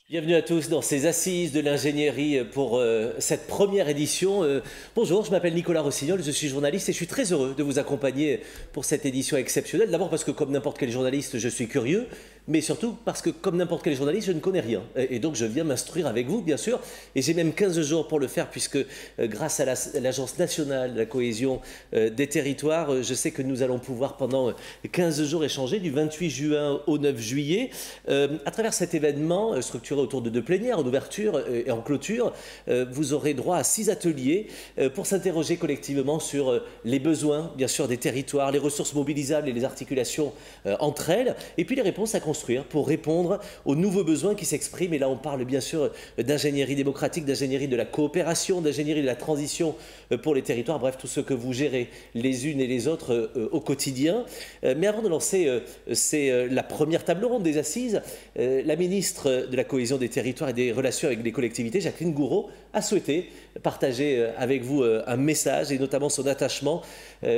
Bienvenue à tous dans ces assises de l'ingénierie pour cette première édition. Bonjour, je m'appelle Nicolas Rossignol, je suis journaliste et je suis très heureux de vous accompagner pour cette édition exceptionnelle. D'abord parce que comme n'importe quel journaliste, je suis curieux, mais surtout parce que comme n'importe quel journaliste, je ne connais rien. Et donc je viens m'instruire avec vous, bien sûr, et j'ai même 15 jours pour le faire puisque grâce à l'Agence nationale de la cohésion des territoires, je sais que nous allons pouvoir pendant 15 jours échanger du 28 juin au 9 juillet. À travers cet événement structuré autour de deux plénières, en ouverture et en clôture, vous aurez droit à 6 ateliers pour s'interroger collectivement sur les besoins, bien sûr, des territoires, les ressources mobilisables et les articulations entre elles, et puis les réponses à construire pour répondre aux nouveaux besoins qui s'expriment. Et là, on parle bien sûr d'ingénierie démocratique, d'ingénierie de la coopération, d'ingénierie de la transition pour les territoires, bref, tout ce que vous gérez les unes et les autres au quotidien. Mais avant de lancer la première table ronde des assises, la ministre de la Cohésion des territoires et des relations avec les collectivités, Jacqueline Gourault, a souhaité partager avec vous un message et notamment son attachement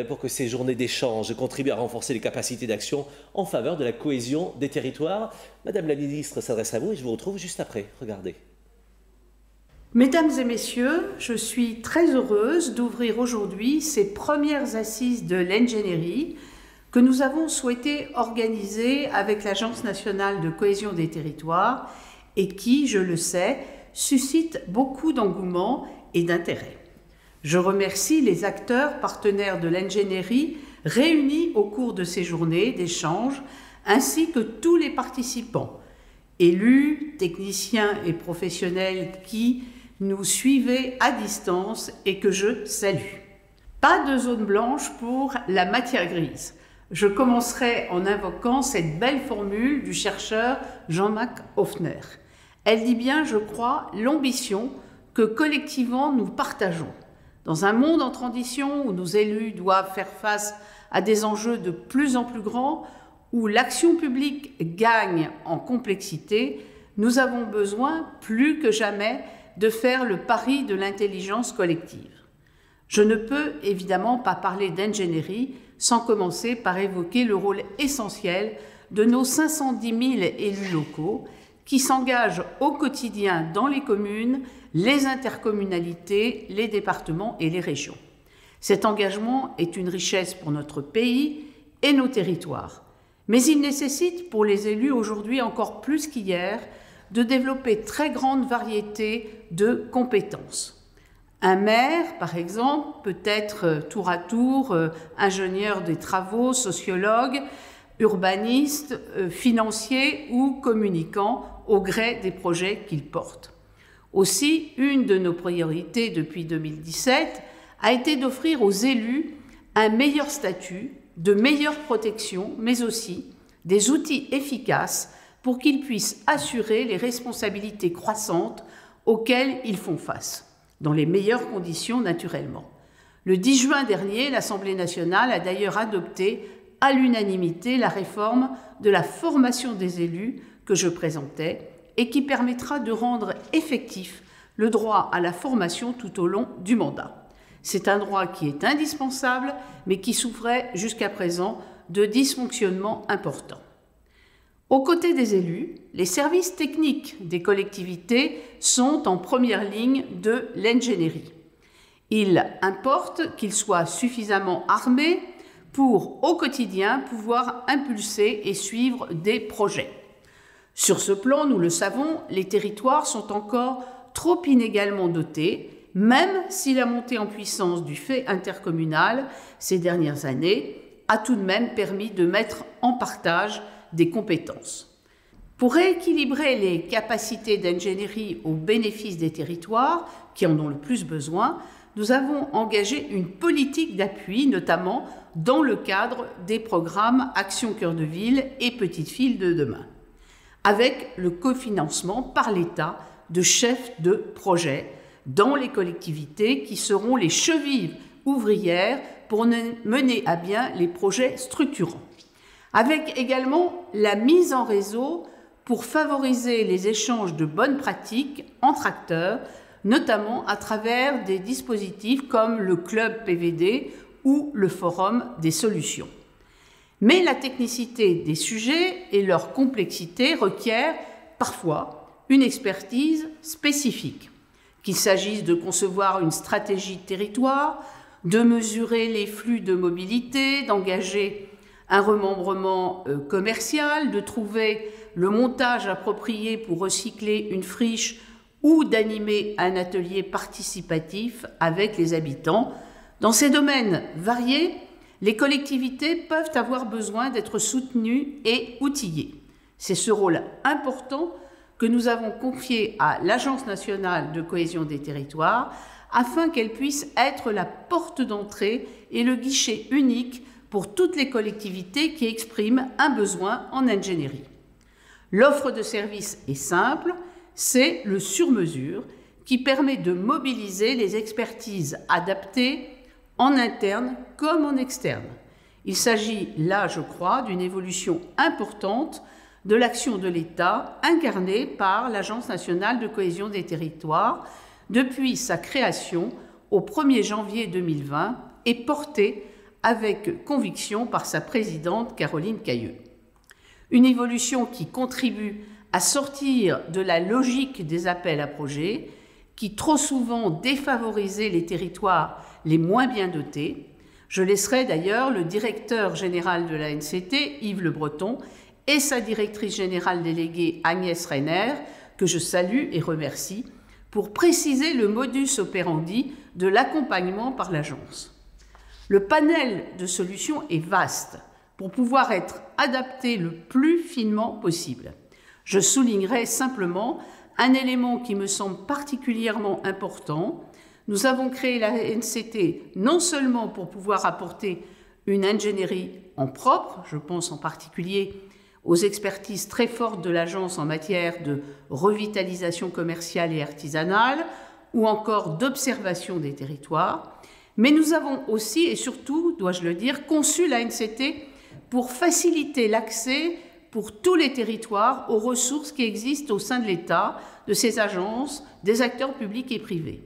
pour que ces journées d'échange contribuent à renforcer les capacités d'action en faveur de la cohésion des territoires. Madame la ministre s'adresse à vous et je vous retrouve juste après. Regardez. Mesdames et messieurs, je suis très heureuse d'ouvrir aujourd'hui ces premières assises de l'ingénierie que nous avons souhaité organiser avec l'Agence nationale de cohésion des territoires et qui, je le sais, suscite beaucoup d'engouement et d'intérêt. Je remercie les acteurs partenaires de l'ingénierie réunis au cours de ces journées d'échange, ainsi que tous les participants, élus, techniciens et professionnels qui nous suivaient à distance et que je salue. Pas de zone blanche pour la matière grise. Je commencerai en invoquant cette belle formule du chercheur Jean-Marc Hoffner. Elle dit bien, je crois, l'ambition que collectivement nous partageons. Dans un monde en transition où nos élus doivent faire face à des enjeux de plus en plus grands, où l'action publique gagne en complexité, nous avons besoin, plus que jamais, de faire le pari de l'intelligence collective. Je ne peux évidemment pas parler d'ingénierie sans commencer par évoquer le rôle essentiel de nos 510 000 élus locaux qui s'engagent au quotidien dans les communes, les intercommunalités, les départements et les régions. Cet engagement est une richesse pour notre pays et nos territoires. Mais il nécessite pour les élus aujourd'hui encore plus qu'hier de développer très grande variété de compétences. Un maire, par exemple, peut être tour à tour ingénieur des travaux, sociologue, urbaniste, financier ou communicant au gré des projets qu'il porte. Aussi, une de nos priorités depuis 2017 a été d'offrir aux élus un meilleur statut, de meilleure protection, mais aussi des outils efficaces pour qu'ils puissent assurer les responsabilités croissantes auxquelles ils font face, dans les meilleures conditions naturellement. Le 10 juin dernier, l'Assemblée nationale a d'ailleurs adopté à l'unanimité la réforme de la formation des élus que je présentais et qui permettra de rendre effectif le droit à la formation tout au long du mandat. C'est un droit qui est indispensable, mais qui souffrait jusqu'à présent de dysfonctionnements importants. Aux côtés des élus, les services techniques des collectivités sont en première ligne de l'ingénierie. Il importe qu'ils soient suffisamment armés pour, au quotidien, pouvoir impulser et suivre des projets. Sur ce plan, nous le savons, les territoires sont encore trop inégalement dotés, même si la montée en puissance du fait intercommunal ces dernières années a tout de même permis de mettre en partage des compétences. Pour rééquilibrer les capacités d'ingénierie au bénéfice des territoires qui en ont le plus besoin, nous avons engagé une politique d'appui, notamment dans le cadre des programmes Action Cœur de Ville et Petites Villes de demain, avec le cofinancement par l'État de chefs de projet dans les collectivités qui seront les chevilles ouvrières pour mener à bien les projets structurants. Avec également la mise en réseau pour favoriser les échanges de bonnes pratiques entre acteurs, notamment à travers des dispositifs comme le Club PVD ou le Forum des solutions. Mais la technicité des sujets et leur complexité requièrent parfois une expertise spécifique, qu'il s'agisse de concevoir une stratégie de territoire, de mesurer les flux de mobilité, d'engager un remembrement commercial, de trouver le montage approprié pour recycler une friche ou d'animer un atelier participatif avec les habitants. Dans ces domaines variés, les collectivités peuvent avoir besoin d'être soutenues et outillées. C'est ce rôle important que nous avons confié à l'Agence nationale de cohésion des territoires afin qu'elle puisse être la porte d'entrée et le guichet unique pour toutes les collectivités qui expriment un besoin en ingénierie. L'offre de services est simple, c'est le sur-mesure qui permet de mobiliser les expertises adaptées en interne comme en externe. Il s'agit là, je crois, d'une évolution importante de l'action de l'État incarnée par l'Agence nationale de cohésion des territoires depuis sa création au 1er janvier 2020 et portée avec conviction par sa présidente Caroline Cayeux. Une évolution qui contribue à sortir de la logique des appels à projets qui trop souvent défavorisaient les territoires les moins bien dotés. Je laisserai d'ailleurs le directeur général de l'ANCT, Yves Le Breton, et sa directrice générale déléguée Agnès Reiner, que je salue et remercie, pour préciser le modus operandi de l'accompagnement par l'agence. Le panel de solutions est vaste pour pouvoir être adapté le plus finement possible. Je soulignerai simplement un élément qui me semble particulièrement important. Nous avons créé la NCT non seulement pour pouvoir apporter une ingénierie en propre, je pense en particulier aux expertises très fortes de l'agence en matière de revitalisation commerciale et artisanale ou encore d'observation des territoires, mais nous avons aussi et surtout, dois-je le dire, conçu la NCT pour faciliter l'accès pour tous les territoires aux ressources qui existent au sein de l'État, de ses agences, des acteurs publics et privés.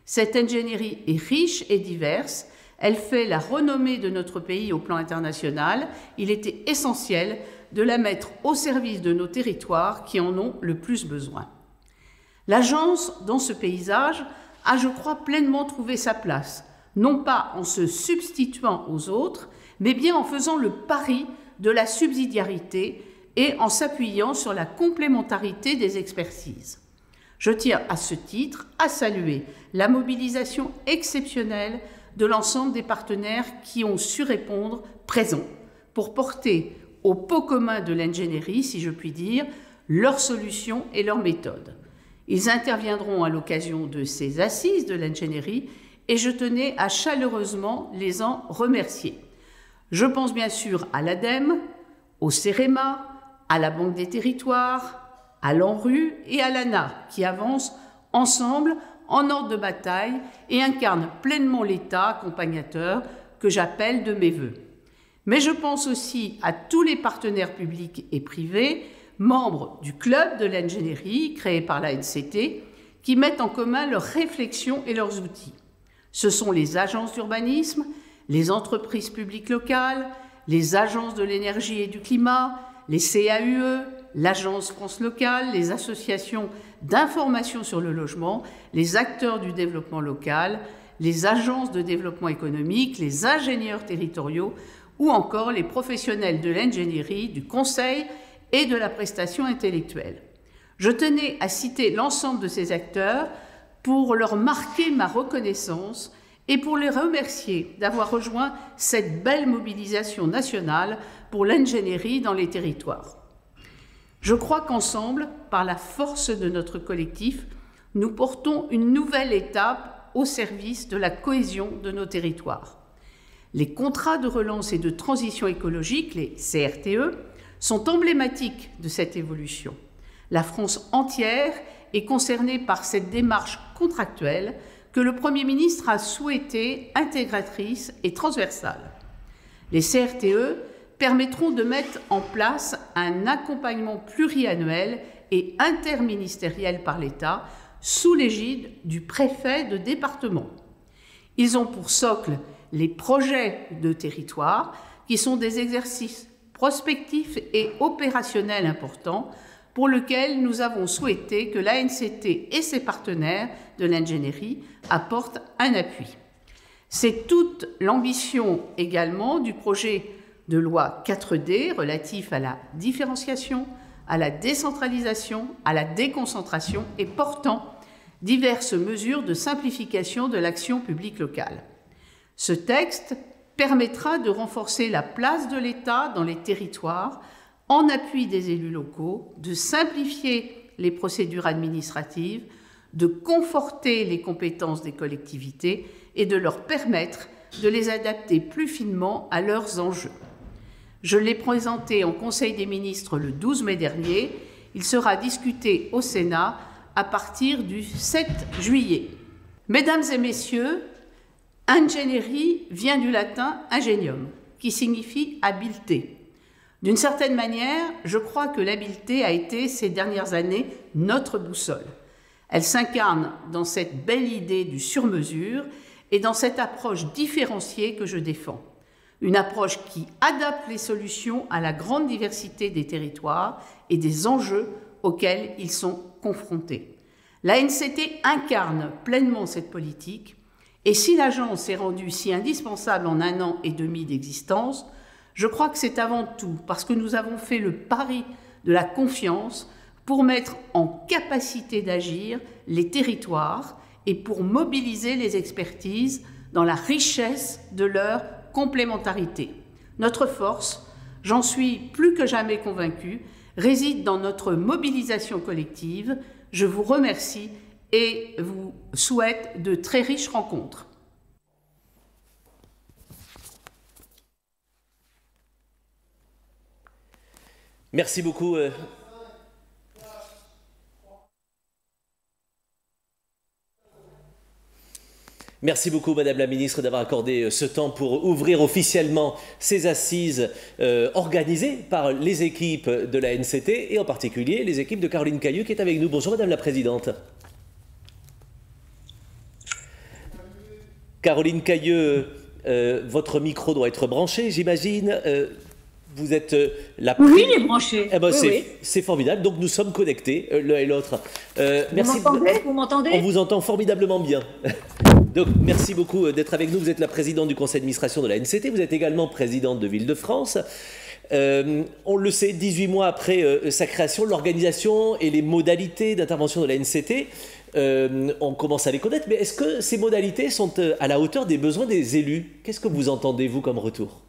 Cette ingénierie est riche et diverse, elle fait la renommée de notre pays au plan international, il était essentiel de la mettre au service de nos territoires qui en ont le plus besoin. L'agence, dans ce paysage, a, je crois, pleinement trouvé sa place, non pas en se substituant aux autres, mais bien en faisant le pari de la subsidiarité et en s'appuyant sur la complémentarité des expertises. Je tiens à ce titre à saluer la mobilisation exceptionnelle de l'ensemble des partenaires qui ont su répondre présents pour porter au pot commun de l'ingénierie, si je puis dire, leurs solutions et leurs méthodes. Ils interviendront à l'occasion de ces assises de l'ingénierie et je tenais à chaleureusement les en remercier. Je pense bien sûr à l'ADEME, au CEREMA, à la Banque des Territoires, à l'ANRU et à l'ANA, qui avancent ensemble en ordre de bataille et incarnent pleinement l'État accompagnateur que j'appelle de mes vœux. Mais je pense aussi à tous les partenaires publics et privés, membres du club de l'ingénierie créé par la NCT, qui mettent en commun leurs réflexions et leurs outils. Ce sont les agences d'urbanisme, les entreprises publiques locales, les agences de l'énergie et du climat, les CAUE, l'Agence France Locale, les associations d'information sur le logement, les acteurs du développement local, les agences de développement économique, les ingénieurs territoriaux ou encore les professionnels de l'ingénierie, du conseil et de la prestation intellectuelle. Je tenais à citer l'ensemble de ces acteurs pour leur marquer ma reconnaissance et pour les remercier d'avoir rejoint cette belle mobilisation nationale pour l'ingénierie dans les territoires. Je crois qu'ensemble, par la force de notre collectif, nous portons une nouvelle étape au service de la cohésion de nos territoires. Les contrats de relance et de transition écologique, les CRTE, sont emblématiques de cette évolution. La France entière est concernée par cette démarche contractuelle que le Premier ministre a souhaitée intégratrice et transversale. Les CRTE permettront de mettre en place un accompagnement pluriannuel et interministériel par l'État sous l'égide du préfet de département. Ils ont pour socle les projets de territoire qui sont des exercices prospectifs et opérationnels importants pour lequel nous avons souhaité que l'ANCT et ses partenaires de l'ingénierie apportent un appui. C'est toute l'ambition également du projet de loi 4D relatif à la différenciation, à la décentralisation, à la déconcentration et portant diverses mesures de simplification de l'action publique locale. Ce texte permettra de renforcer la place de l'État dans les territoires en appui des élus locaux, de simplifier les procédures administratives, de conforter les compétences des collectivités et de leur permettre de les adapter plus finement à leurs enjeux. Je l'ai présenté en Conseil des ministres le 12 mai dernier. Il sera discuté au Sénat à partir du 7 juillet. Mesdames et messieurs, ingénierie vient du latin ingenium, qui signifie habileté. D'une certaine manière, je crois que l'habileté a été ces dernières années notre boussole. Elle s'incarne dans cette belle idée du sur-mesure et dans cette approche différenciée que je défends. Une approche qui adapte les solutions à la grande diversité des territoires et des enjeux auxquels ils sont confrontés. L'ANCT incarne pleinement cette politique et si l'agence s'est rendue si indispensable en 1 an et demi d'existence, je crois que c'est avant tout parce que nous avons fait le pari de la confiance pour mettre en capacité d'agir les territoires et pour mobiliser les expertises dans la richesse de leur complémentarité. Notre force, j'en suis plus que jamais convaincue, réside dans notre mobilisation collective. Je vous remercie et vous souhaite de très riches rencontres. Merci beaucoup. Merci beaucoup, Madame la Ministre, d'avoir accordé ce temps pour ouvrir officiellement ces assises organisées par les équipes de la NCT et en particulier les équipes de Caroline Cayeux qui est avec nous. Bonjour, Madame la Présidente. Caroline Cayeux, votre micro doit être branché, j'imagine. Vous êtes la... Oui, il est branché. Eh ben, oui, c'est formidable. Donc nous sommes connectés l'un et l'autre. Merci. Vous m'entendez? On vous entend formidablement bien. Donc merci beaucoup d'être avec nous. Vous êtes la présidente du conseil d'administration de la NCT. Vous êtes également présidente de Ville-de-France. On le sait, 18 mois après sa création, l'organisation et les modalités d'intervention de la NCT, on commence à les connaître. Mais est-ce que ces modalités sont à la hauteur des besoins des élus? Qu'est-ce que vous entendez, vous, comme retour?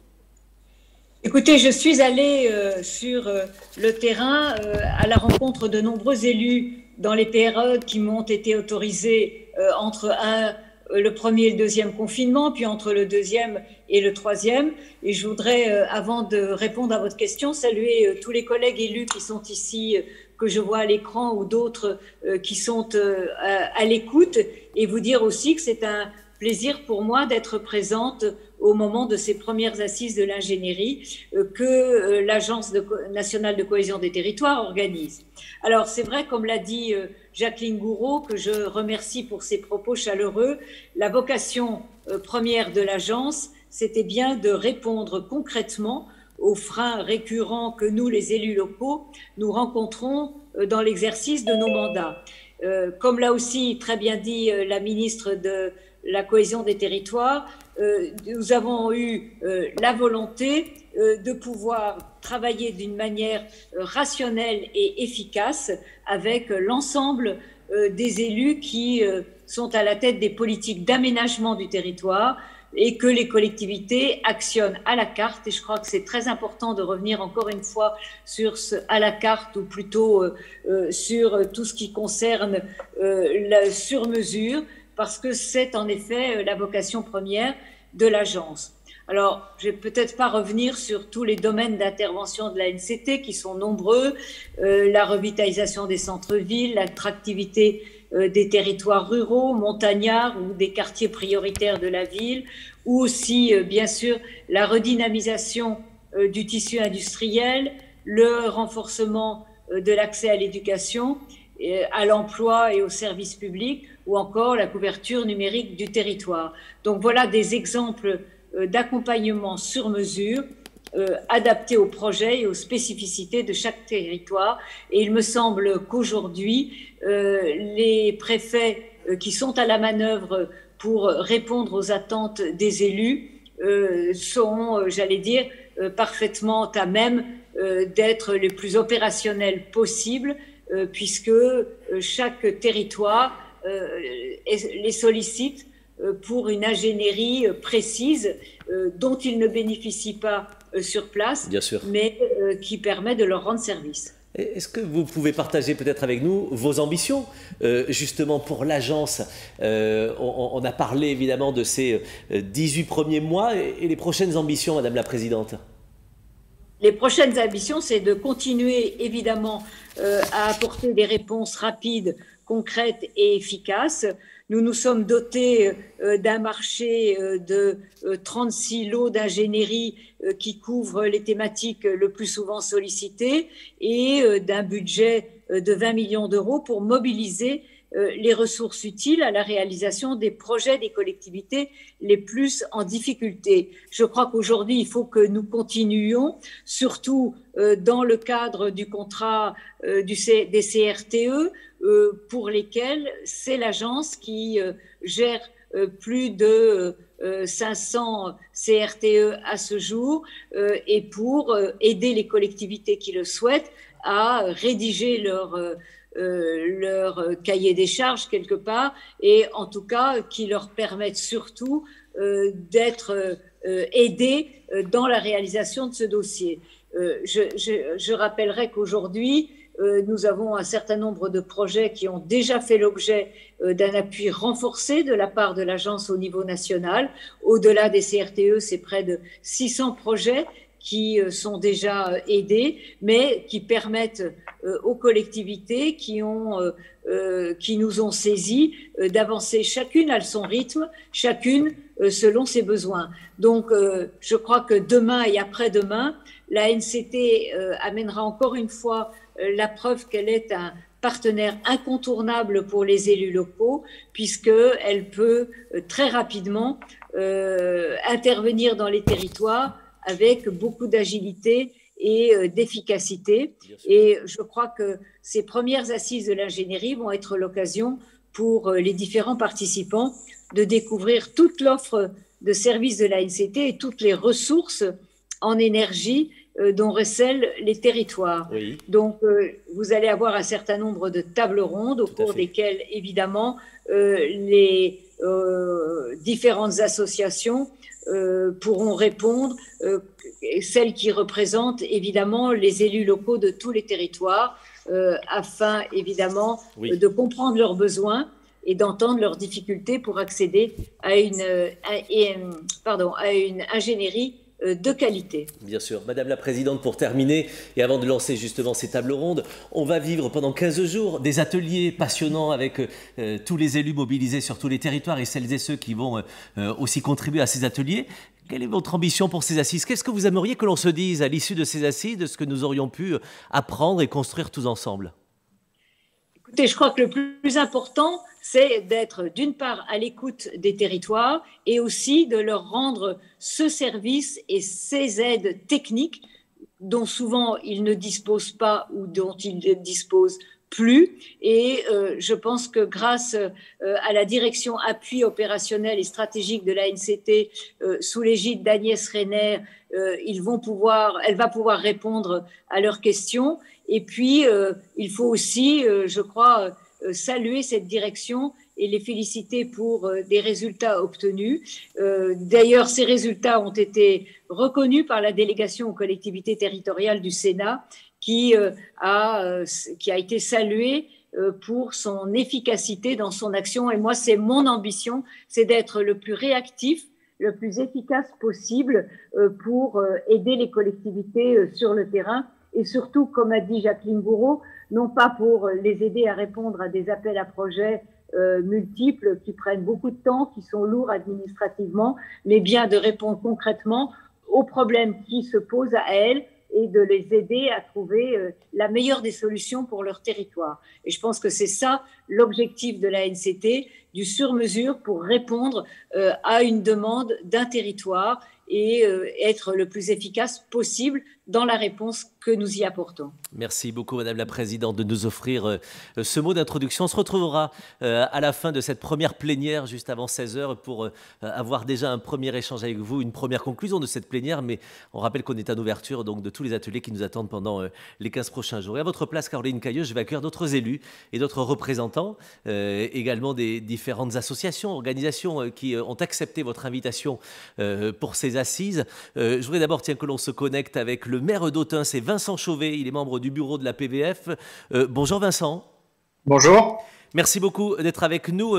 Écoutez, je suis allée sur le terrain à la rencontre de nombreux élus dans les périodes qui m'ont été autorisées entre le premier et le deuxième confinement, puis entre le deuxième et le troisième. Et je voudrais, avant de répondre à votre question, saluer tous les collègues élus qui sont ici, que je vois à l'écran, ou d'autres qui sont à l'écoute, et vous dire aussi que c'est un plaisir pour moi d'être présente au moment de ces premières assises de l'ingénierie que l'Agence nationale de cohésion des territoires organise. Alors c'est vrai, comme l'a dit Jacqueline Gouraud, que je remercie pour ses propos chaleureux, la vocation première de l'agence, c'était bien de répondre concrètement aux freins récurrents que nous, les élus locaux, nous rencontrons dans l'exercice de nos mandats. Comme l'a aussi très bien dit la ministre de la cohésion des territoires, nous avons eu la volonté de pouvoir travailler d'une manière rationnelle et efficace avec l'ensemble des élus qui sont à la tête des politiques d'aménagement du territoire et que les collectivités actionnent à la carte. Et je crois que c'est très important de revenir encore une fois sur ce à la carte, ou plutôt sur tout ce qui concerne la sur-mesure, parce que c'est en effet la vocation première de l'agence. Alors, je ne vais peut-être pas revenir sur tous les domaines d'intervention de la NCT qui sont nombreux, la revitalisation des centres-villes, l'attractivité des territoires ruraux, montagnards ou des quartiers prioritaires de la ville, ou aussi, bien sûr, la redynamisation du tissu industriel, le renforcement de l'accès à l'éducation, à l'emploi et aux services publics, ou encore la couverture numérique du territoire. Donc voilà des exemples d'accompagnement sur mesure adaptées aux projets et aux spécificités de chaque territoire. Et il me semble qu'aujourd'hui, les préfets qui sont à la manœuvre pour répondre aux attentes des élus sont, j'allais dire, parfaitement à même d'être les plus opérationnels possibles, puisque chaque territoire les sollicite pour une ingénierie précise dont ils ne bénéficient pas sur place, Bien sûr, mais qui permet de leur rendre service. Est-ce que vous pouvez partager peut-être avec nous vos ambitions, justement pour l'agence? On a parlé évidemment de ces 18 premiers mois et les prochaines ambitions, Madame la Présidente. Les prochaines ambitions, c'est de continuer évidemment à apporter des réponses rapides, concrètes et efficaces. Nous nous sommes dotés d'un marché de 36 lots d'ingénierie qui couvrent les thématiques le plus souvent sollicitées et d'un budget de 20 millions d'euros pour mobiliser les ressources utiles à la réalisation des projets des collectivités les plus en difficulté. Je crois qu'aujourd'hui, il faut que nous continuions, surtout dans le cadre du contrat des CRTE, pour lesquels c'est l'agence qui gère plus de 500 CRTE à ce jour et pour aider les collectivités qui le souhaitent à rédiger leur cahier des charges quelque part et en tout cas qui leur permettent surtout d'être aidés dans la réalisation de ce dossier. Je rappellerai qu'aujourd'hui, nous avons un certain nombre de projets qui ont déjà fait l'objet d'un appui renforcé de la part de l'agence au niveau national. Au-delà des CRTE, c'est près de 600 projets qui sont déjà aidés, mais qui permettent aux collectivités qui nous ont saisis d'avancer chacune à son rythme, chacune selon ses besoins. Donc, je crois que demain et après-demain, la NCT amènera encore une fois la preuve qu'elle est un partenaire incontournable pour les élus locaux, puisqu'elle peut très rapidement intervenir dans les territoires avec beaucoup d'agilité et d'efficacité. Et je crois que ces premières assises de l'ingénierie vont être l'occasion pour les différents participants de découvrir toute l'offre de services de la NCT et toutes les ressources en énergie dont recèlent les territoires. Oui. Donc, vous allez avoir un certain nombre de tables rondes au cours desquelles, évidemment, les différentes associations pourront répondre, celles qui représentent évidemment les élus locaux de tous les territoires, afin évidemment de comprendre leurs besoins et d'entendre leurs difficultés pour accéder à une ingénierie de qualité. Bien sûr. Madame la Présidente, pour terminer, et avant de lancer justement ces tables rondes, on va vivre pendant 15 jours des ateliers passionnants avec tous les élus mobilisés sur tous les territoires et celles et ceux qui vont aussi contribuer à ces ateliers. Quelle est votre ambition pour ces assises? Qu'est-ce que vous aimeriez que l'on se dise à l'issue de ces assises, de ce que nous aurions pu apprendre et construire tous ensemble? Écoutez, je crois que le plus important, c'est d'être d'une part à l'écoute des territoires et aussi de leur rendre ce service et ces aides techniques dont souvent ils ne disposent pas ou dont ils ne disposent plus. Et je pense que grâce à la direction appui opérationnel et stratégique de l'ANCT sous l'égide d'Agnès Reiner, elle va pouvoir répondre à leurs questions. Et puis, il faut aussi, je crois, saluer cette direction et les féliciter pour des résultats obtenus. D'ailleurs, ces résultats ont été reconnus par la délégation aux collectivités territoriales du Sénat qui a été saluée pour son efficacité dans son action. Et moi, c'est mon ambition, c'est d'être le plus réactif, le plus efficace possible pour aider les collectivités sur le terrain. Et surtout, comme a dit Jacqueline Gouraud, non pas pour les aider à répondre à des appels à projets multiples qui prennent beaucoup de temps, qui sont lourds administrativement, mais bien de répondre concrètement aux problèmes qui se posent à elles et de les aider à trouver la meilleure des solutions pour leur territoire. Et je pense que c'est ça l'objectif de la NCT, du sur-mesure pour répondre à une demande d'un territoire et être le plus efficace possible dans la réponse que nous y apportons. Merci beaucoup, Madame la Présidente, de nous offrir ce mot d'introduction. On se retrouvera à la fin de cette première plénière, juste avant 16 heures, pour avoir déjà un premier échange avec vous, une première conclusion de cette plénière. Mais on rappelle qu'on est en ouverture donc, de tous les ateliers qui nous attendent pendant les 15 prochains jours. Et à votre place, Caroline Cailleux, je vais accueillir d'autres élus et d'autres représentants, également des différentes associations, organisations qui ont accepté votre invitation pour ces assises. Je voudrais d'abord que l'on se connecte avec le maire d'Autun, c'est Vincent Chauvet, il est membre du bureau de la PVF. Bonjour Vincent. Bonjour. Merci beaucoup d'être avec nous.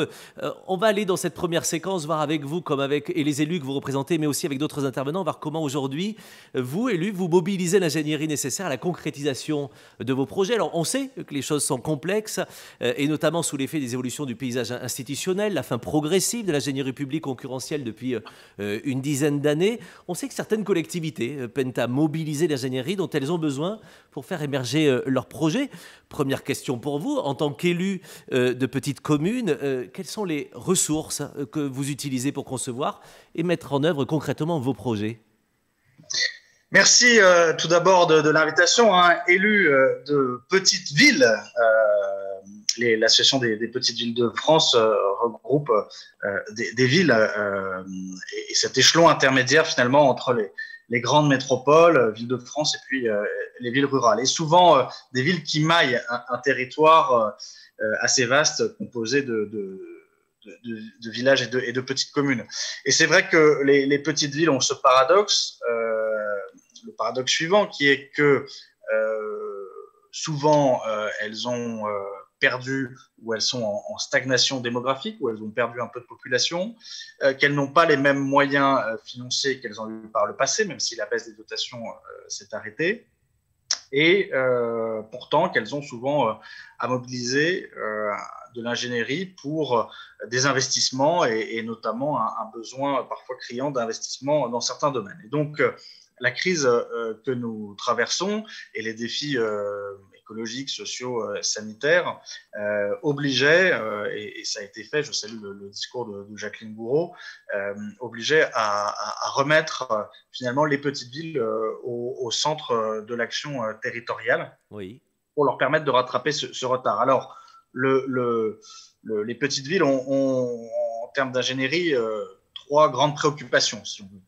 On va aller dans cette première séquence, voir avec vous, comme avec et les élus que vous représentez, mais aussi avec d'autres intervenants, voir comment aujourd'hui, vous, élus, vous mobilisez l'ingénierie nécessaire à la concrétisation de vos projets. Alors, on sait que les choses sont complexes, et notamment sous l'effet des évolutions du paysage institutionnel, la fin progressive de l'ingénierie publique concurrentielle depuis une dizaine d'années. On sait que certaines collectivités peinent à mobiliser l'ingénierie dont elles ont besoin pour faire émerger leurs projets. Première question pour vous, en tant qu'élu de petites communes, quelles sont les ressources que vous utilisez pour concevoir et mettre en œuvre concrètement vos projets? Merci tout d'abord de l'invitation. Élu de petites villes, l'association des petites villes de France regroupe des villes et cet échelon intermédiaire finalement entre les grandes métropoles, villes de France et puis les villes rurales. Et souvent des villes qui maillent un territoire assez vaste, composé de villages et de petites communes. Et c'est vrai que les petites villes ont ce paradoxe, le paradoxe suivant, qui est que souvent elles ont perdu ou elles sont en stagnation démographique, où elles ont perdu un peu de population, qu'elles n'ont pas les mêmes moyens financiers qu'elles ont eu par le passé, même si la baisse des dotations s'est arrêtée. Et pourtant qu'elles ont souvent à mobiliser de l'ingénierie pour des investissements et notamment un besoin parfois criant d'investissement dans certains domaines. Et donc, la crise que nous traversons et les défis écologiques, sociaux, sanitaires obligeaient, et ça a été fait, je salue le discours de Jacqueline Gouraud, obligeait à remettre finalement les petites villes au centre de l'action territoriale, oui, pour leur permettre de rattraper ce retard. Alors, les petites villes ont en termes d'ingénierie, trois grandes préoccupations, si on veut.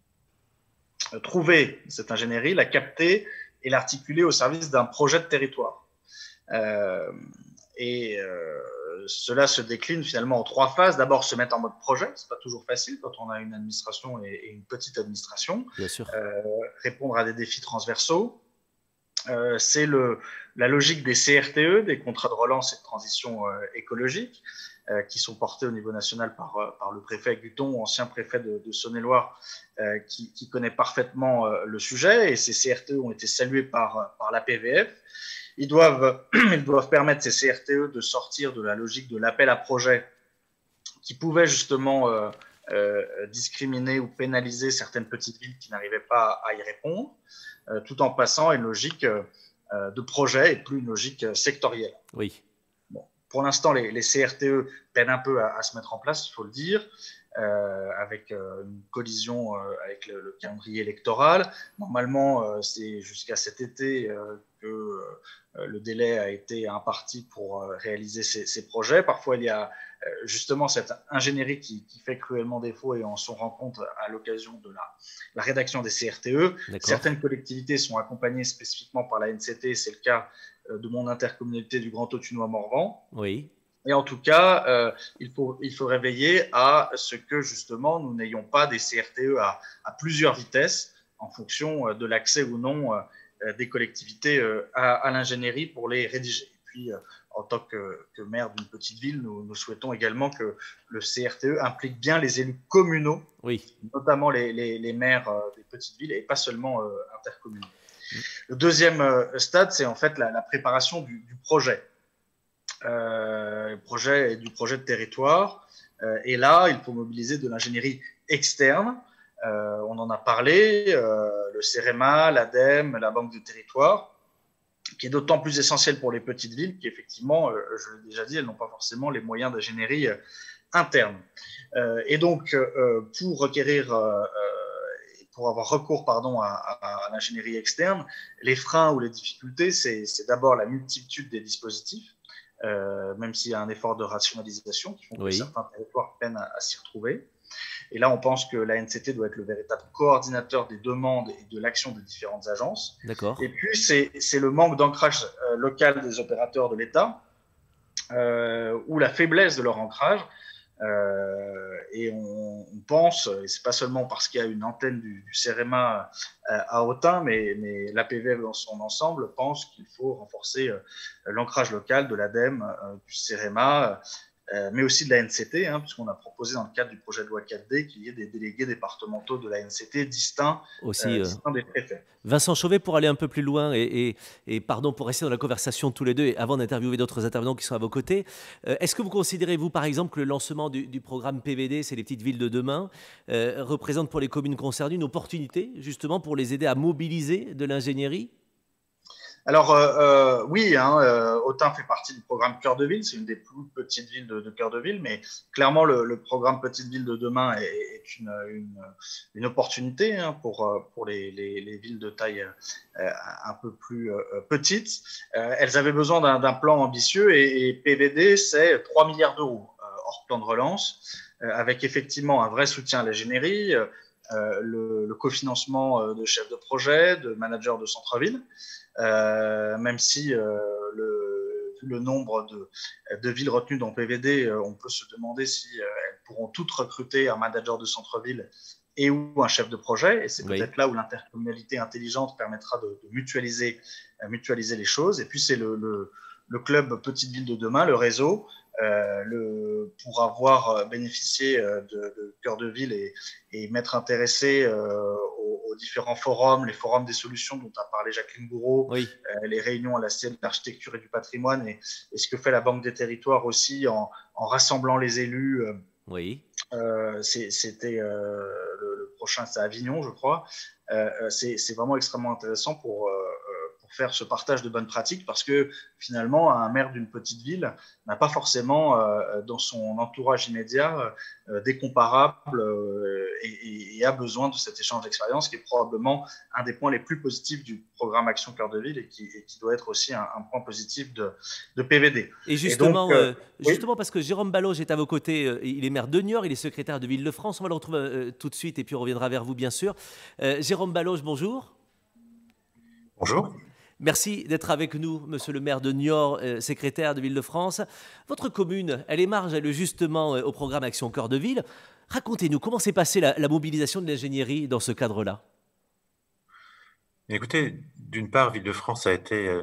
Trouver cette ingénierie, la capter et l'articuler au service d'un projet de territoire. Cela se décline finalement en trois phases. D'abord, se mettre en mode projet. Ce n'est pas toujours facile quand on a une administration et une petite administration. Bien sûr. Répondre à des défis transversaux. C'est la logique des CRTE, des contrats de relance et de transition écologique, qui sont portés au niveau national par le préfet Guton, ancien préfet de Saône-et-Loire, qui connaît parfaitement le sujet. Et ces CRTE ont été salués par la PVF. Ils doivent permettre, ces CRTE, de sortir de la logique de l'appel à projet qui pouvait justement discriminer ou pénaliser certaines petites villes qui n'arrivaient pas à y répondre, tout en passant à une logique de projet et plus une logique sectorielle. Oui. Bon, pour l'instant, les CRTE peinent un peu à se mettre en place, il faut le dire, avec une collision avec le calendrier électoral. Normalement, c'est jusqu'à cet été que le délai a été imparti pour réaliser ces projets. Parfois, il y a justement cette ingénierie qui fait cruellement défaut et on s'en rend compte à l'occasion de la rédaction des CRTE. Certaines collectivités sont accompagnées spécifiquement par la NCT, c'est le cas de mon intercommunalité du Grand Autunois-Morvan. Oui. Et en tout cas, il faut réveiller à ce que justement nous n'ayons pas des CRTE à plusieurs vitesses en fonction de l'accès ou non des collectivités à l'ingénierie pour les rédiger. Et puis, en tant que maire d'une petite ville, nous souhaitons également que le CRTE implique bien les élus communaux, oui, notamment les maires des petites villes et pas seulement intercommunaux. Le deuxième stade, c'est en fait la préparation du projet. Du projet de territoire. Et là, il faut mobiliser de l'ingénierie externe. On en a parlé, le CEREMA, l'ADEME, la Banque du territoire, qui est d'autant plus essentielle pour les petites villes qu'effectivement, je l'ai déjà dit, elles n'ont pas forcément les moyens d'ingénierie interne. Et donc, pour requérir pour avoir recours à l'ingénierie externe, les freins ou les difficultés, c'est d'abord la multitude des dispositifs, même s'il y a un effort de rationalisation qui font que certains territoires peinent à s'y retrouver. Et là, on pense que l'ANCT doit être le véritable coordinateur des demandes et de l'action des différentes agences. D'accord. Et puis, c'est le manque d'ancrage local des opérateurs de l'État ou la faiblesse de leur ancrage. Et on pense, et c'est pas seulement parce qu'il y a une antenne du CEREMA à Autun, mais l'APVF dans son ensemble pense qu'il faut renforcer l'ancrage local de l'ADEME, du CEREMA, mais aussi de l'ANCT, puisqu'on a proposé dans le cadre du projet de loi 4D qu'il y ait des délégués départementaux de l'ANCT distincts des préfets. Vincent Chauvet, pour aller un peu plus loin, et pardon pour rester dans la conversation tous les deux, et avant d'interviewer d'autres intervenants qui sont à vos côtés, est-ce que vous considérez, vous par exemple, que le lancement du programme PVD, c'est les petites villes de demain, représente pour les communes concernées une opportunité justement pour les aider à mobiliser de l'ingénierie ? Alors oui, Autun fait partie du programme Cœur de Ville, c'est une des plus petites villes de Cœur de Ville, mais clairement le programme Petite Ville de demain est une opportunité pour les villes de taille un peu plus petites. Elles avaient besoin d'un plan ambitieux et PVD, c'est 3 milliards d'euros hors plan de relance, avec effectivement un vrai soutien à l'ingénierie, le cofinancement de chefs de projet, de managers de centre-ville. Même si le nombre de villes retenues dans PVD, on peut se demander si elles pourront toutes recruter un manager de centre-ville et ou un chef de projet. Et c'est peut-être là où l'intercommunalité intelligente permettra de mutualiser les choses. Et puis, c'est le club Petite Ville de demain, le réseau, pour avoir bénéficié de Cœur de Ville et m'être intéressé aux différents forums, les forums des solutions dont a parlé Jacqueline Gouraud, les réunions à la CEL de l'architecture et du patrimoine et ce que fait la Banque des Territoires aussi en rassemblant les élus. C'était le prochain, c'est à Avignon, je crois. C'est vraiment extrêmement intéressant pour faire ce partage de bonnes pratiques parce que finalement, un maire d'une petite ville n'a pas forcément dans son entourage immédiat des comparables et a besoin de cet échange d'expérience qui est probablement un des points les plus positifs du programme Action Cœur de Ville et qui doit être aussi un point positif de PVD. Et justement, justement parce que Jérôme Baloge est à vos côtés, il est maire de Niort, il est secrétaire de Ville-de-France, on va le retrouver tout de suite et puis on reviendra vers vous bien sûr. Jérôme Baloge, bonjour. Bonjour. Merci d'être avec nous, monsieur le maire de Niort, secrétaire de Ville-de-France. Votre commune, elle émarge, elle, justement, au programme Action Cœur de Ville. Racontez-nous, comment s'est passée la mobilisation de l'ingénierie dans ce cadre-là ? Écoutez, d'une part, Ville-de-France a été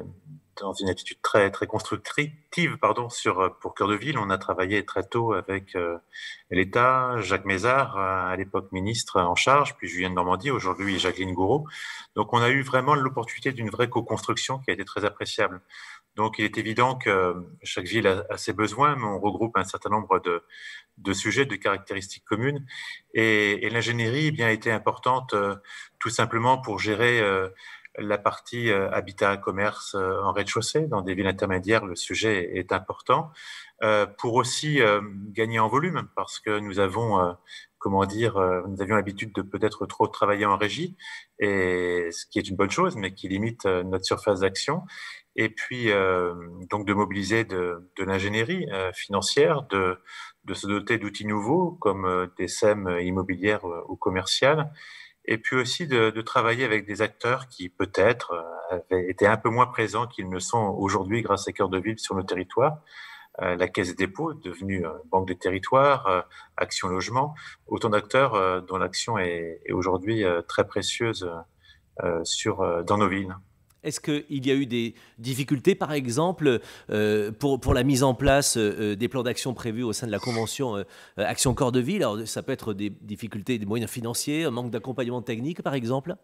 dans une attitude très, très constructive pour Cœur de Ville. On a travaillé très tôt avec l'État, Jacques Mézard, à l'époque ministre en charge, puis Julien de Normandie, aujourd'hui Jacqueline Gouraud. Donc on a eu vraiment l'opportunité d'une vraie co-construction qui a été très appréciable. Donc il est évident que chaque ville a ses besoins, mais on regroupe un certain nombre de sujets, de caractéristiques communes. Et l'ingénierie a été importante tout simplement pour gérer la partie habitat, commerce en rez-de-chaussée. Dans des villes intermédiaires, le sujet est important. Pour aussi gagner en volume, parce que nous avions l'habitude de peut-être trop travailler en régie, et ce qui est une bonne chose, mais qui limite notre surface d'action. Et puis, donc, de mobiliser de l'ingénierie financière, de se doter d'outils nouveaux, comme des SEM immobilières ou commerciales, et puis aussi de travailler avec des acteurs qui peut-être avaient été un peu moins présents qu'ils ne sont aujourd'hui grâce à Cœur de Ville sur nos territoires. La Caisse des dépôts, devenue Banque des territoires, Action Logement, autant d'acteurs dont l'action est aujourd'hui très précieuse dans nos villes. Est-ce qu'il y a eu des difficultés, par exemple, pour la mise en place des plans d'action prévus au sein de la Convention Action Cœur de Ville ? Alors, ça peut être des difficultés, des moyens financiers, un manque d'accompagnement technique, par exemple ?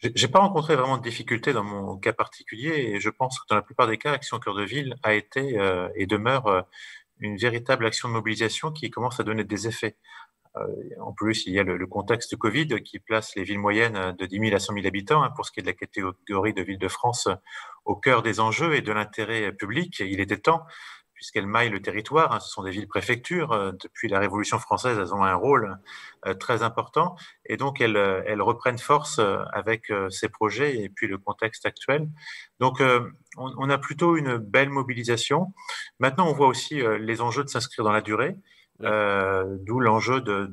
J'ai pas rencontré vraiment de difficultés dans mon cas particulier et je pense que dans la plupart des cas, Action Cœur de Ville a été et demeure une véritable action de mobilisation qui commence à donner des effets. En plus, il y a le contexte Covid qui place les villes moyennes de 10 000 à 100 000 habitants pour ce qui est de la catégorie de Ville-de-France au cœur des enjeux et de l'intérêt public. Il était temps, puisqu'elles maillent le territoire. Ce sont des villes-préfectures. Depuis la Révolution française, elles ont un rôle très important. Et donc, elles reprennent force avec ces projets et puis le contexte actuel. Donc, on a plutôt une belle mobilisation. Maintenant, on voit aussi les enjeux de s'inscrire dans la durée, Oui. d'où l'enjeu de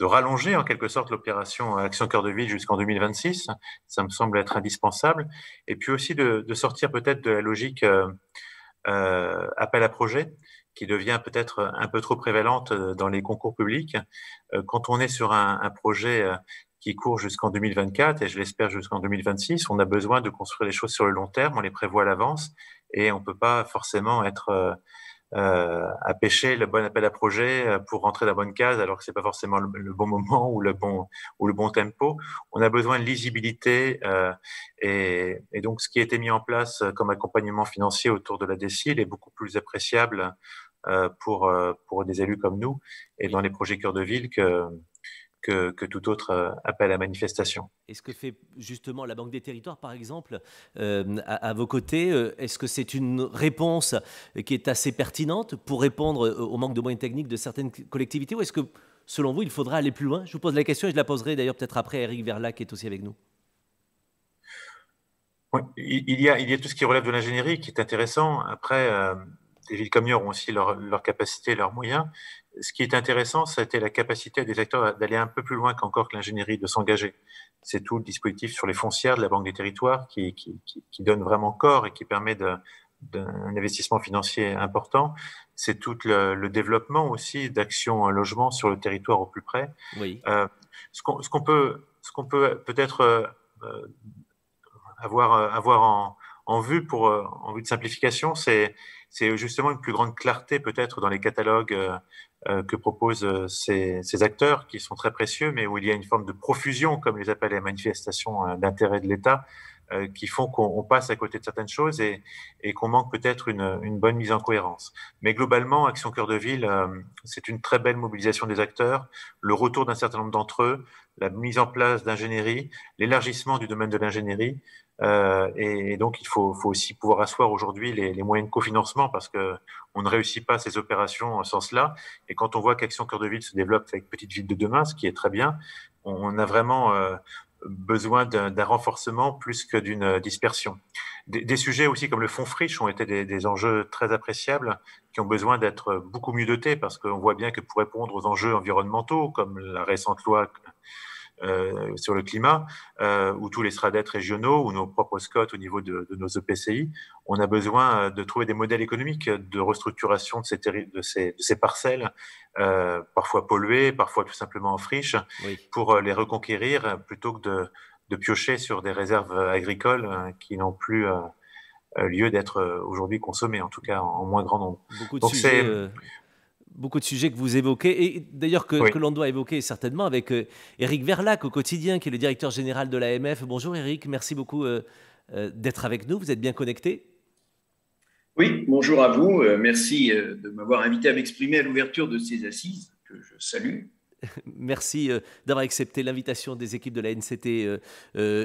rallonger en quelque sorte l'opération Action Cœur de Ville jusqu'en 2026. Ça me semble être indispensable. Et puis aussi de sortir peut-être de la logique appel à projet, qui devient peut-être un peu trop prévalente dans les concours publics. Quand on est sur un projet qui court jusqu'en 2024 et je l'espère jusqu'en 2026, on a besoin de construire les choses sur le long terme, on les prévoit à l'avance et on ne peut pas forcément être à pêcher le bon appel à projet pour rentrer dans la bonne case alors que c'est pas forcément le bon moment ou le bon tempo. On a besoin de lisibilité et donc ce qui a été mis en place comme accompagnement financier autour de la DSIL est beaucoup plus appréciable pour des élus comme nous et dans les projets cœur de ville que tout autre appel à manifestation. Et ce que fait justement la Banque des Territoires, par exemple, à vos côtés, est-ce que c'est une réponse qui est assez pertinente pour répondre au manque de moyens techniques de certaines collectivités, ou est-ce que, selon vous, il faudra aller plus loin? Je vous pose la question et je la poserai d'ailleurs peut-être après à Éric Verlat qui est aussi avec nous. Oui, il y a tout ce qui relève de l'ingénierie qui est intéressant. Après, les villes comme Niort ont aussi leur capacité, leurs moyens. Ce qui est intéressant, c'était la capacité des acteurs d'aller un peu plus loin qu'encore que l'ingénierie, de s'engager. C'est tout le dispositif sur les foncières de la Banque des Territoires qui donne vraiment corps et qui permet d'un investissement financier important. C'est tout le développement aussi d'actions logement sur le territoire au plus près. Oui. Ce qu'on peut peut-être avoir en vue en vue de simplification, c'est justement une plus grande clarté peut-être dans les catalogues que proposent ces acteurs qui sont très précieux, mais où il y a une forme de profusion, comme les appelle les manifestations d'intérêt de l'État, qui font qu'on passe à côté de certaines choses et qu'on manque peut-être une bonne mise en cohérence. Mais globalement, Action Cœur de Ville, c'est une très belle mobilisation des acteurs, le retour d'un certain nombre d'entre eux, la mise en place d'ingénierie, l'élargissement du domaine de l'ingénierie. Et donc, il faut aussi pouvoir asseoir aujourd'hui les moyens de cofinancement parce qu'on ne réussit pas ces opérations sans cela. Et quand on voit qu'Action Cœur de Ville se développe avec Petite Ville de demain, ce qui est très bien, on a vraiment besoin d'un renforcement plus que d'une dispersion. Des sujets aussi comme le fonds friche ont été des enjeux très appréciables qui ont besoin d'être beaucoup mieux dotés parce qu'on voit bien que pour répondre aux enjeux environnementaux comme la récente loi sur le climat, ou tous les SRADET régionaux, ou nos propres SCOT au niveau de nos EPCI, on a besoin de trouver des modèles économiques de restructuration de ces parcelles, parfois polluées, parfois tout simplement en friche, oui, pour les reconquérir, plutôt que de piocher sur des réserves agricoles qui n'ont plus lieu d'être aujourd'hui consommées, en tout cas en moins grand nombre. Beaucoup de sujets que vous évoquez, et d'ailleurs que l'on doit évoquer certainement avec Éric Verlac au quotidien, qui est le directeur général de l'AMF. Bonjour Éric, merci beaucoup d'être avec nous, vous êtes bien connecté. Oui, bonjour à vous, merci de m'avoir invité à m'exprimer à l'ouverture de ces assises, que je salue. Merci d'avoir accepté l'invitation des équipes de la NCT.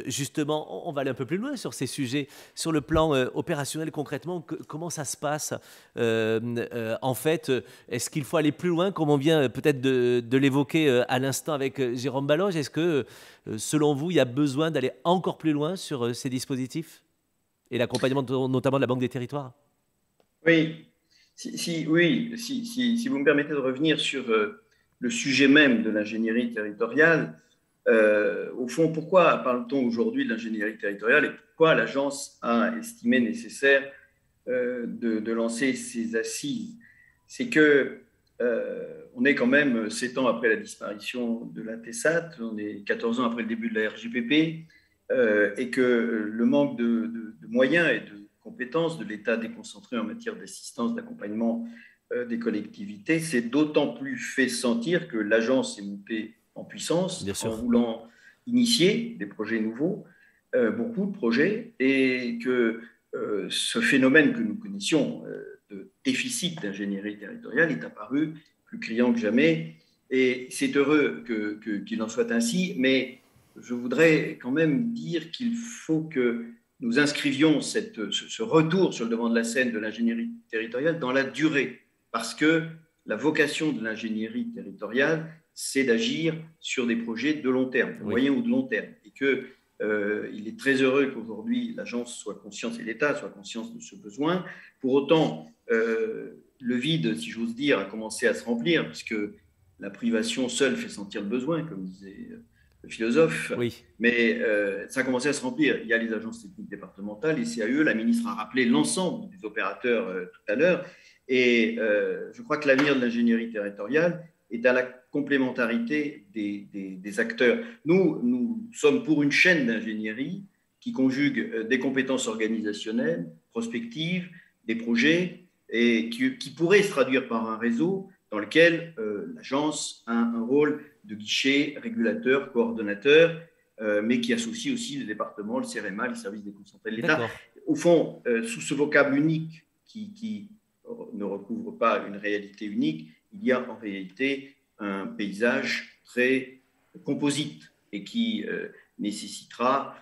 Justement, on va aller un peu plus loin sur ces sujets. Sur le plan opérationnel, concrètement, comment ça se passe en fait, est-ce qu'il faut aller plus loin, comme on vient peut-être de l'évoquer à l'instant avec Jérôme Baloge? Est-ce que, selon vous, il y a besoin d'aller encore plus loin sur ces dispositifs et l'accompagnement notamment de la Banque des Territoires? Oui, si vous me permettez de revenir sur le sujet même de l'ingénierie territoriale, au fond, pourquoi parle-t-on aujourd'hui de l'ingénierie territoriale et pourquoi l'agence a estimé nécessaire de lancer ces assises? C'est que on est quand même 7 ans après la disparition de la TESAT, on est 14 ans après le début de la RGPP, et que le manque de moyens et de compétences de l'État déconcentré en matière d'assistance, d'accompagnement des collectivités, c'est d'autant plus fait sentir que l'agence est montée en puissance en voulant initier des projets nouveaux, beaucoup de projets, et que ce phénomène que nous connaissions de déficit d'ingénierie territoriale est apparu plus criant que jamais, et c'est heureux qu'il en soit ainsi, mais je voudrais quand même dire qu'il faut que nous inscrivions ce retour sur le devant de la scène de l'ingénierie territoriale dans la durée, parce que la vocation de l'ingénierie territoriale, c'est d'agir sur des projets de long terme, de moyen ou de long terme, et qu'il est très heureux qu'aujourd'hui l'agence soit consciente et l'État soit conscient de ce besoin. Pour autant, le vide, si j'ose dire, a commencé à se remplir, puisque la privation seule fait sentir le besoin, comme disait le philosophe. Oui. Mais ça a commencé à se remplir. Il y a les agences techniques départementales, les CAE, la ministre a rappelé l'ensemble des opérateurs tout à l'heure. Et je crois que l'avenir de l'ingénierie territoriale est à la complémentarité des acteurs. Nous sommes pour une chaîne d'ingénierie qui conjugue des compétences organisationnelles, prospectives, des projets, et qui pourrait se traduire par un réseau dans lequel l'agence a un rôle de guichet, régulateur, coordonnateur, mais qui associe aussi le département, le CEREMA, les services déconcentrés de l'État. Au fond, sous ce vocable unique qui ne recouvre pas une réalité unique, il y a en réalité un paysage très composite et qui nécessitera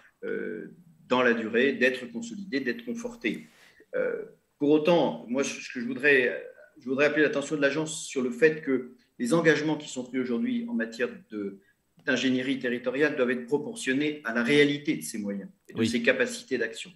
dans la durée d'être consolidé, d'être conforté. Pour autant, moi, je voudrais appeler l'attention de l'agence sur le fait que les engagements qui sont pris aujourd'hui en matière d'ingénierie territoriale doivent être proportionnés à la réalité de ses moyens et de ses capacités d'action.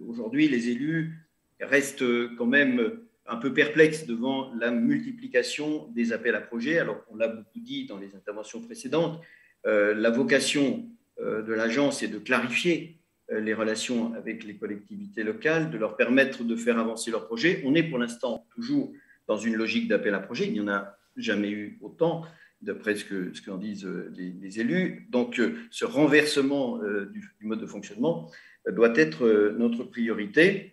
Aujourd'hui, les élus restent quand même un peu perplexes devant la multiplication des appels à projets. Alors, on l'a beaucoup dit dans les interventions précédentes, la vocation de l'agence est de clarifier les relations avec les collectivités locales, de leur permettre de faire avancer leurs projets. On est pour l'instant toujours dans une logique d'appel à projets. Il n'y en a jamais eu autant, d'après ce qu'en disent les élus. Donc, ce renversement du mode de fonctionnement doit être notre priorité.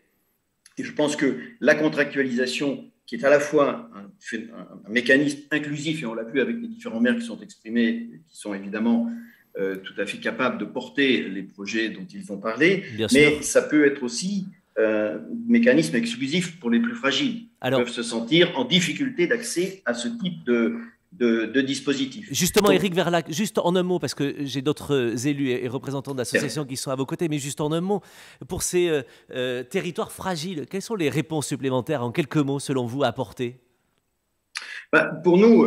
Et je pense que la contractualisation, qui est à la fois un mécanisme inclusif, et on l'a vu avec les différents maires qui sont exprimés, qui sont évidemment tout à fait capables de porter les projets dont ils ont parlé, mais ça peut être aussi un mécanisme exclusif pour les plus fragiles, qui peuvent se sentir en difficulté d'accès à ce type de dispositif. Justement, Éric Verlaque, juste en un mot, parce que j'ai d'autres élus et représentants d'associations qui sont à vos côtés, mais juste en un mot, pour ces territoires fragiles, quelles sont les réponses supplémentaires, en quelques mots, selon vous, à apporter ? Pour nous,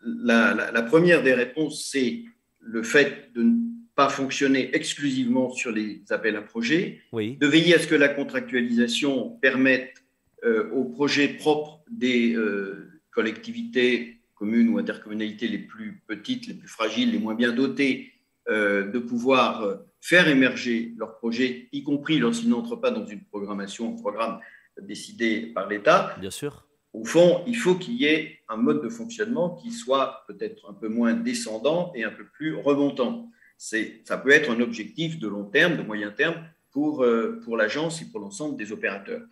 la première des réponses, c'est le fait de ne pas fonctionner exclusivement sur les appels à projets, de veiller à ce que la contractualisation permette aux projets propres des collectivités, communes ou intercommunalités les plus petites, les plus fragiles, les moins bien dotées, de pouvoir faire émerger leurs projets, y compris lorsqu'ils n'entrent pas dans une programmation, un programme décidé par l'État. Bien sûr. Au fond, il faut qu'il y ait un mode de fonctionnement qui soit peut-être un peu moins descendant et un peu plus remontant. Ça peut être un objectif de long terme, de moyen terme pour l'agence et pour l'ensemble des opérateurs.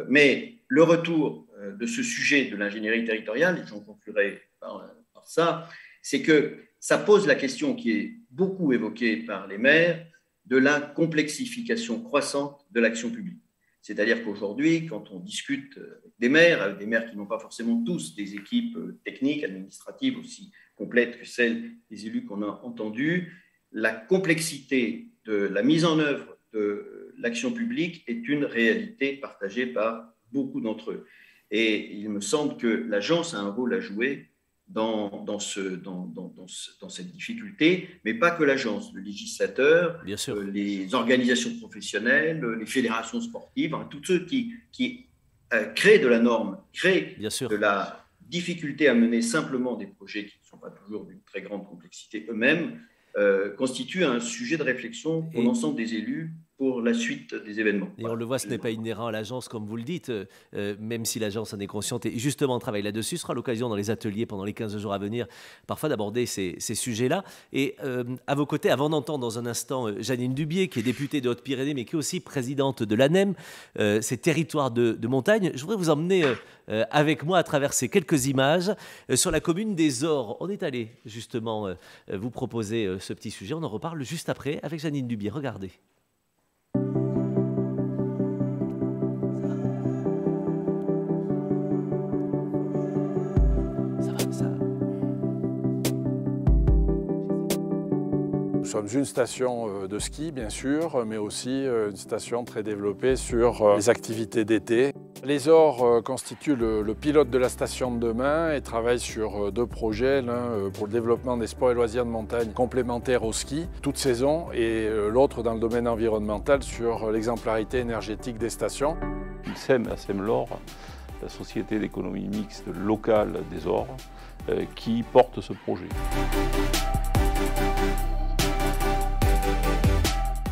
Mais le retour de ce sujet de l'ingénierie territoriale, et j'en conclurai par ça, c'est que ça pose la question qui est beaucoup évoquée par les maires de la complexification croissante de l'action publique. C'est-à-dire qu'aujourd'hui, quand on discute avec des maires qui n'ont pas forcément tous des équipes techniques, administratives aussi complètes que celles des élus qu'on a entendus, la complexité de la mise en œuvre de l'action publique est une réalité partagée par beaucoup d'entre eux. Et il me semble que l'agence a un rôle à jouer dans cette difficulté, mais pas que l'agence, le législateur, les organisations professionnelles, les fédérations sportives, tous ceux qui créent de la norme, créent de la difficulté à mener simplement des projets qui ne sont pas toujours d'une très grande complexité eux-mêmes, constituent un sujet de réflexion pour l'ensemble des élus pour la suite des événements. Et on le voit, ce n'est pas inhérent à l'agence, comme vous le dites, même si l'agence en est consciente et justement travaille là-dessus. Ce sera l'occasion dans les ateliers pendant les 15 jours à venir, parfois d'aborder ces sujets-là. Et à vos côtés, avant d'entendre dans un instant Jeannine Dubié, qui est députée de Haute-Pyrénées, mais qui est aussi présidente de l'ANEM, ces territoires de montagne, je voudrais vous emmener avec moi à travers ces quelques images sur la commune des Ors. On est allé justement vous proposer ce petit sujet. On en reparle juste après avec Jeannine Dubié. Regardez. sommes une station de ski, bien sûr, mais aussi une station très développée sur les activités d'été. Les Ors constituent le pilote de la station de demain et travaillent sur 2 projets, l'un pour le développement des sports et loisirs de montagne complémentaires au ski, toute saison, et l'autre dans le domaine environnemental sur l'exemplarité énergétique des stations. SEM à Semelor, la société d'économie mixte locale des Ors, qui porte ce projet.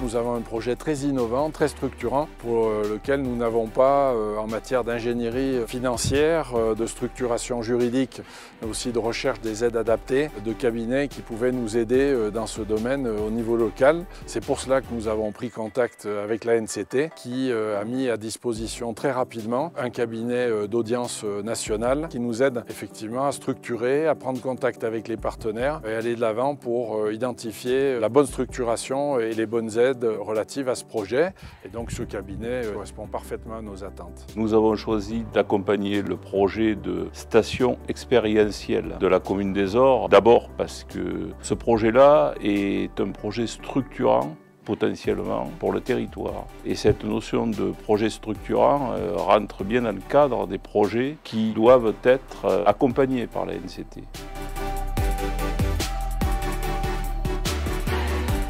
Nous avons un projet très innovant, très structurant, pour lequel nous n'avons pas, en matière d'ingénierie financière, de structuration juridique, mais aussi de recherche des aides adaptées, de cabinets qui pouvaient nous aider dans ce domaine au niveau local. C'est pour cela que nous avons pris contact avec la NCT, qui a mis à disposition très rapidement un cabinet d'audience nationale qui nous aide effectivement à structurer, à prendre contact avec les partenaires et aller de l'avant pour identifier la bonne structuration et les bonnes aides relatives à ce projet. Et donc ce cabinet correspond parfaitement à nos attentes. Nous avons choisi d'accompagner le projet de station expérientielle de la commune des Ors. D'abord parce que ce projet-là est un projet structurant potentiellement pour le territoire. Et cette notion de projet structurant rentre bien dans le cadre des projets qui doivent être accompagnés par la NCT.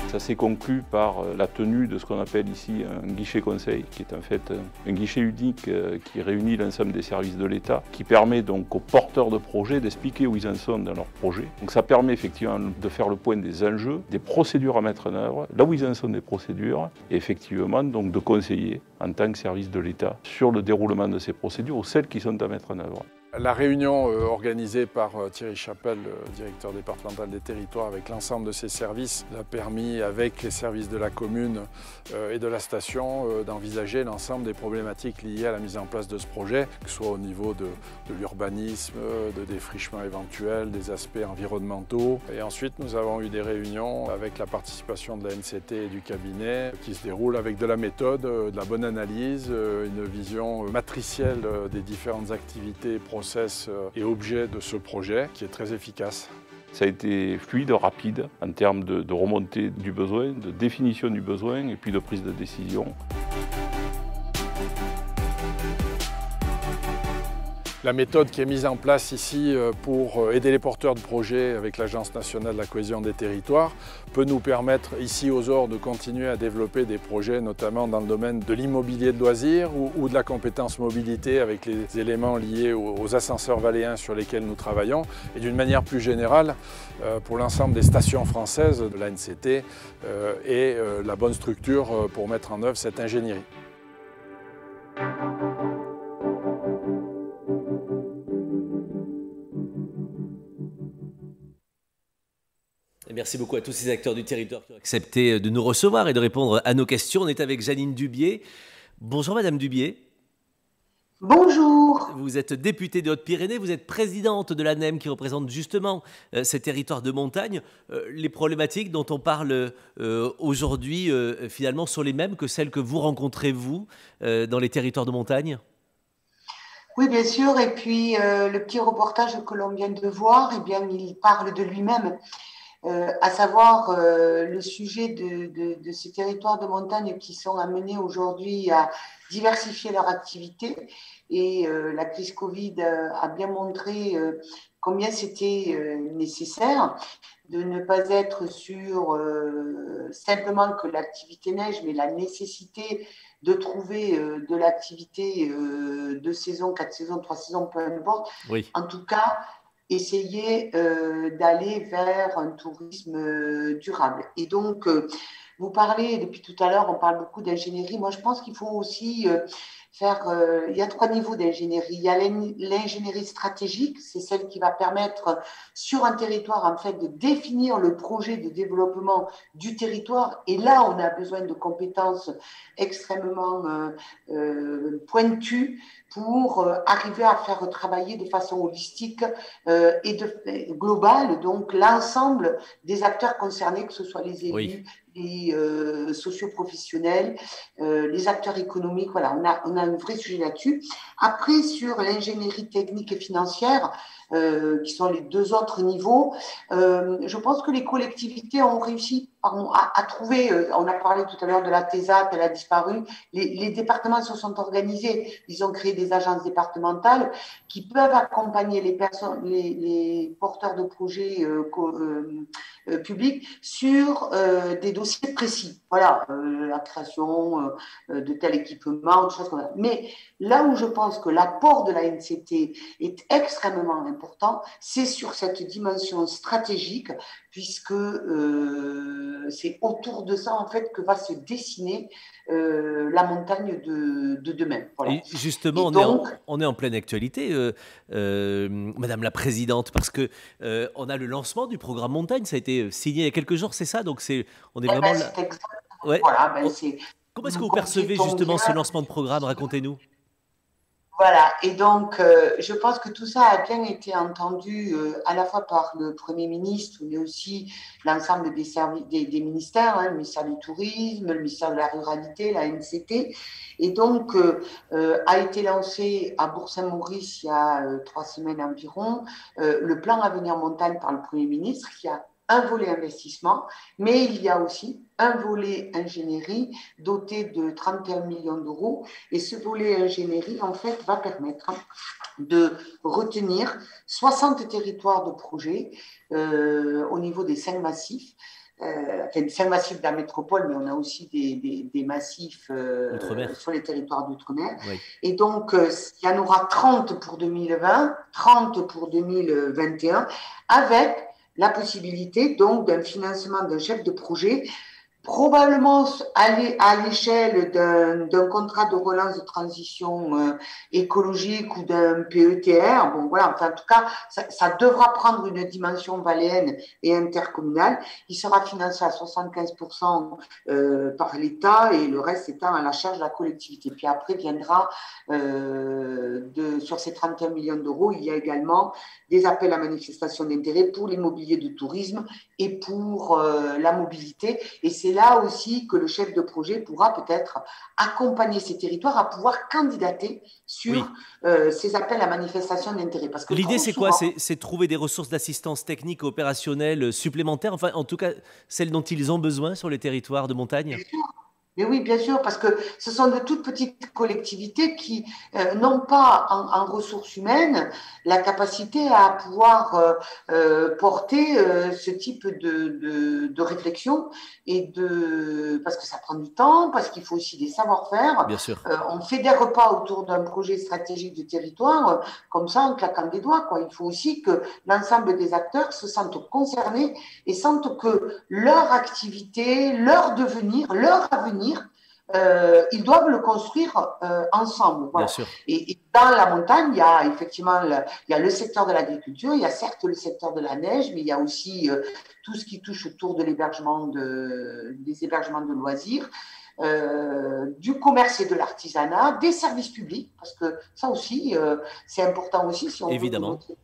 Ça s'est conclu par la tenue de ce qu'on appelle ici un guichet conseil, qui est en fait un guichet unique qui réunit l'ensemble des services de l'État, qui permet donc aux porteurs de projets d'expliquer où ils en sont dans leur projet. Donc ça permet effectivement de faire le point des enjeux, des procédures à mettre en œuvre, là où ils en sont des procédures, et effectivement donc de conseiller en tant que service de l'État sur le déroulement de ces procédures ou celles qui sont à mettre en œuvre. La réunion organisée par Thierry Chapelle, directeur départemental des territoires, avec l'ensemble de ses services, a permis, avec les services de la commune et de la station, d'envisager l'ensemble des problématiques liées à la mise en place de ce projet, que ce soit au niveau de l'urbanisme, de défrichement éventuel, des aspects environnementaux. Et ensuite, nous avons eu des réunions avec la participation de la NCT et du cabinet qui se déroulent avec de la méthode, de la bonne analyse, une vision matricielle des différentes activités, process et objets de ce projet qui est très efficace. Ça a été fluide, rapide en termes de remontée du besoin, de définition du besoin et puis de prise de décision. La méthode qui est mise en place ici pour aider les porteurs de projets avec l'Agence nationale de la cohésion des territoires peut nous permettre ici aux Ors de continuer à développer des projets notamment dans le domaine de l'immobilier de loisirs ou de la compétence mobilité avec les éléments liés aux ascenseurs valléens sur lesquels nous travaillons et d'une manière plus générale pour l'ensemble des stations françaises de la NCT et la bonne structure pour mettre en œuvre cette ingénierie. Merci beaucoup à tous ces acteurs du territoire qui ont accepté de nous recevoir et de répondre à nos questions. On est avec Janine Dubié. Bonjour Madame Dubié. Bonjour. Vous êtes députée de Haute-Pyrénées, vous êtes présidente de l'ANEM qui représente justement ces territoires de montagne. Les problématiques dont on parle aujourd'hui finalement sont les mêmes que celles que vous rencontrez vous dans les territoires de montagne ? Oui, bien sûr. Et puis le petit reportage que l'on vient de voir, eh bien, il parle de lui-même. À savoir le sujet de ces territoires de montagne qui sont amenés aujourd'hui à diversifier leur activité. Et la crise Covid a bien montré combien c'était nécessaire de ne pas être sur simplement que l'activité neige, mais la nécessité de trouver de l'activité de saison, 4 saisons, 3 saisons, peu importe. Oui. En tout cas, essayer d'aller vers un tourisme durable. Et donc, vous parlez, depuis tout à l'heure, on parle beaucoup d'ingénierie. Moi, je pense qu'il faut aussi il y a 3 niveaux d'ingénierie. Il y a l'ingénierie stratégique, c'est celle qui va permettre sur un territoire en fait de définir le projet de développement du territoire. Et là, on a besoin de compétences extrêmement pointues pour arriver à faire travailler de façon holistique et globale, donc l'ensemble des acteurs concernés, que ce soit les élus, oui, les socioprofessionnels, les acteurs économiques. Voilà, on a un vrai sujet là-dessus. Après, sur l'ingénierie technique et financière, qui sont les 2 autres niveaux, je pense que les collectivités ont réussi à trouver, on a parlé tout à l'heure de la TESAT, elle a disparu, les départements se sont organisés, ils ont créé des agences départementales qui peuvent accompagner les personnes, les porteurs de projets publics sur des dossiers précis. Voilà, la création de tel équipement, des choses comme ça. Mais là où je pense que l'apport de la NCT est extrêmement important, c'est sur cette dimension stratégique, puisque c'est autour de ça en fait que va se dessiner la montagne de demain. Voilà. Et justement, Et donc, on est en pleine actualité, Madame la Présidente, parce que on a le lancement du programme Montagne, ça a été signé il y a quelques jours, c'est ça? Donc on est vraiment là. c'est exactement, Ouais. voilà, Comment est-ce que nous vous percevez justement complétons ce bien. lancement de programme? Racontez-nous. Voilà, et donc je pense que tout ça a bien été entendu à la fois par le Premier ministre, mais aussi l'ensemble des services, des ministères, hein, le ministère du Tourisme, le ministère de la Ruralité, la NCT, et donc a été lancé à Bourg-Saint-Maurice il y a 3 semaines environ le plan Avenir Montagne par le Premier ministre, qui a un volet investissement, mais il y a aussi un volet ingénierie doté de 31 millions d'euros. Et ce volet ingénierie, en fait, va permettre de retenir 60 territoires de projet au niveau des 5 massifs. Enfin, 5 massifs de la métropole, mais on a aussi des massifs sur les territoires d'outre-mer. Oui. Et donc, il y en aura 30 pour 2020, 30 pour 2021, avec la possibilité donc d'un financement d'un chef de projet, probablement à l'échelle d'un contrat de relance de transition écologique ou d'un PETR. Bon, voilà, enfin, en tout cas, ça devra prendre une dimension valléenne et intercommunale. Il sera financé à 75% par l'État et le reste étant à la charge de la collectivité. Puis après viendra, sur ces 31 millions d'euros, il y a également des appels à manifestation d'intérêt pour l'immobilier de tourisme et pour la mobilité. Et c'est là aussi que le chef de projet pourra peut-être accompagner ces territoires à pouvoir candidater sur ces appels à manifestation d'intérêt. Parce que l'idée, c'est quoi? souvent, C'est trouver des ressources d'assistance technique opérationnelle supplémentaires, enfin, en tout cas, celles dont ils ont besoin sur les territoires de montagne? mais oui, bien sûr, parce que ce sont de toutes petites collectivités qui n'ont pas en ressources humaines la capacité à pouvoir porter ce type de réflexion parce que ça prend du temps, parce qu'il faut aussi des savoir-faire. Bien sûr. On ne fédère pas autour d'un projet stratégique de territoire comme ça en claquant des doigts, quoi. Il faut aussi que l'ensemble des acteurs se sentent concernés et sentent que leur activité, leur devenir, leur avenir, ils doivent le construire ensemble. Voilà. Bien sûr. Et dans la montagne, il y a effectivement il y a le secteur de l'agriculture, il y a certes le secteur de la neige, mais il y a aussi tout ce qui touche autour de l'hébergement des hébergements de loisirs. Du commerce et de l'artisanat, des services publics, parce que ça aussi, c'est important aussi si on Évidemment. veut que notre...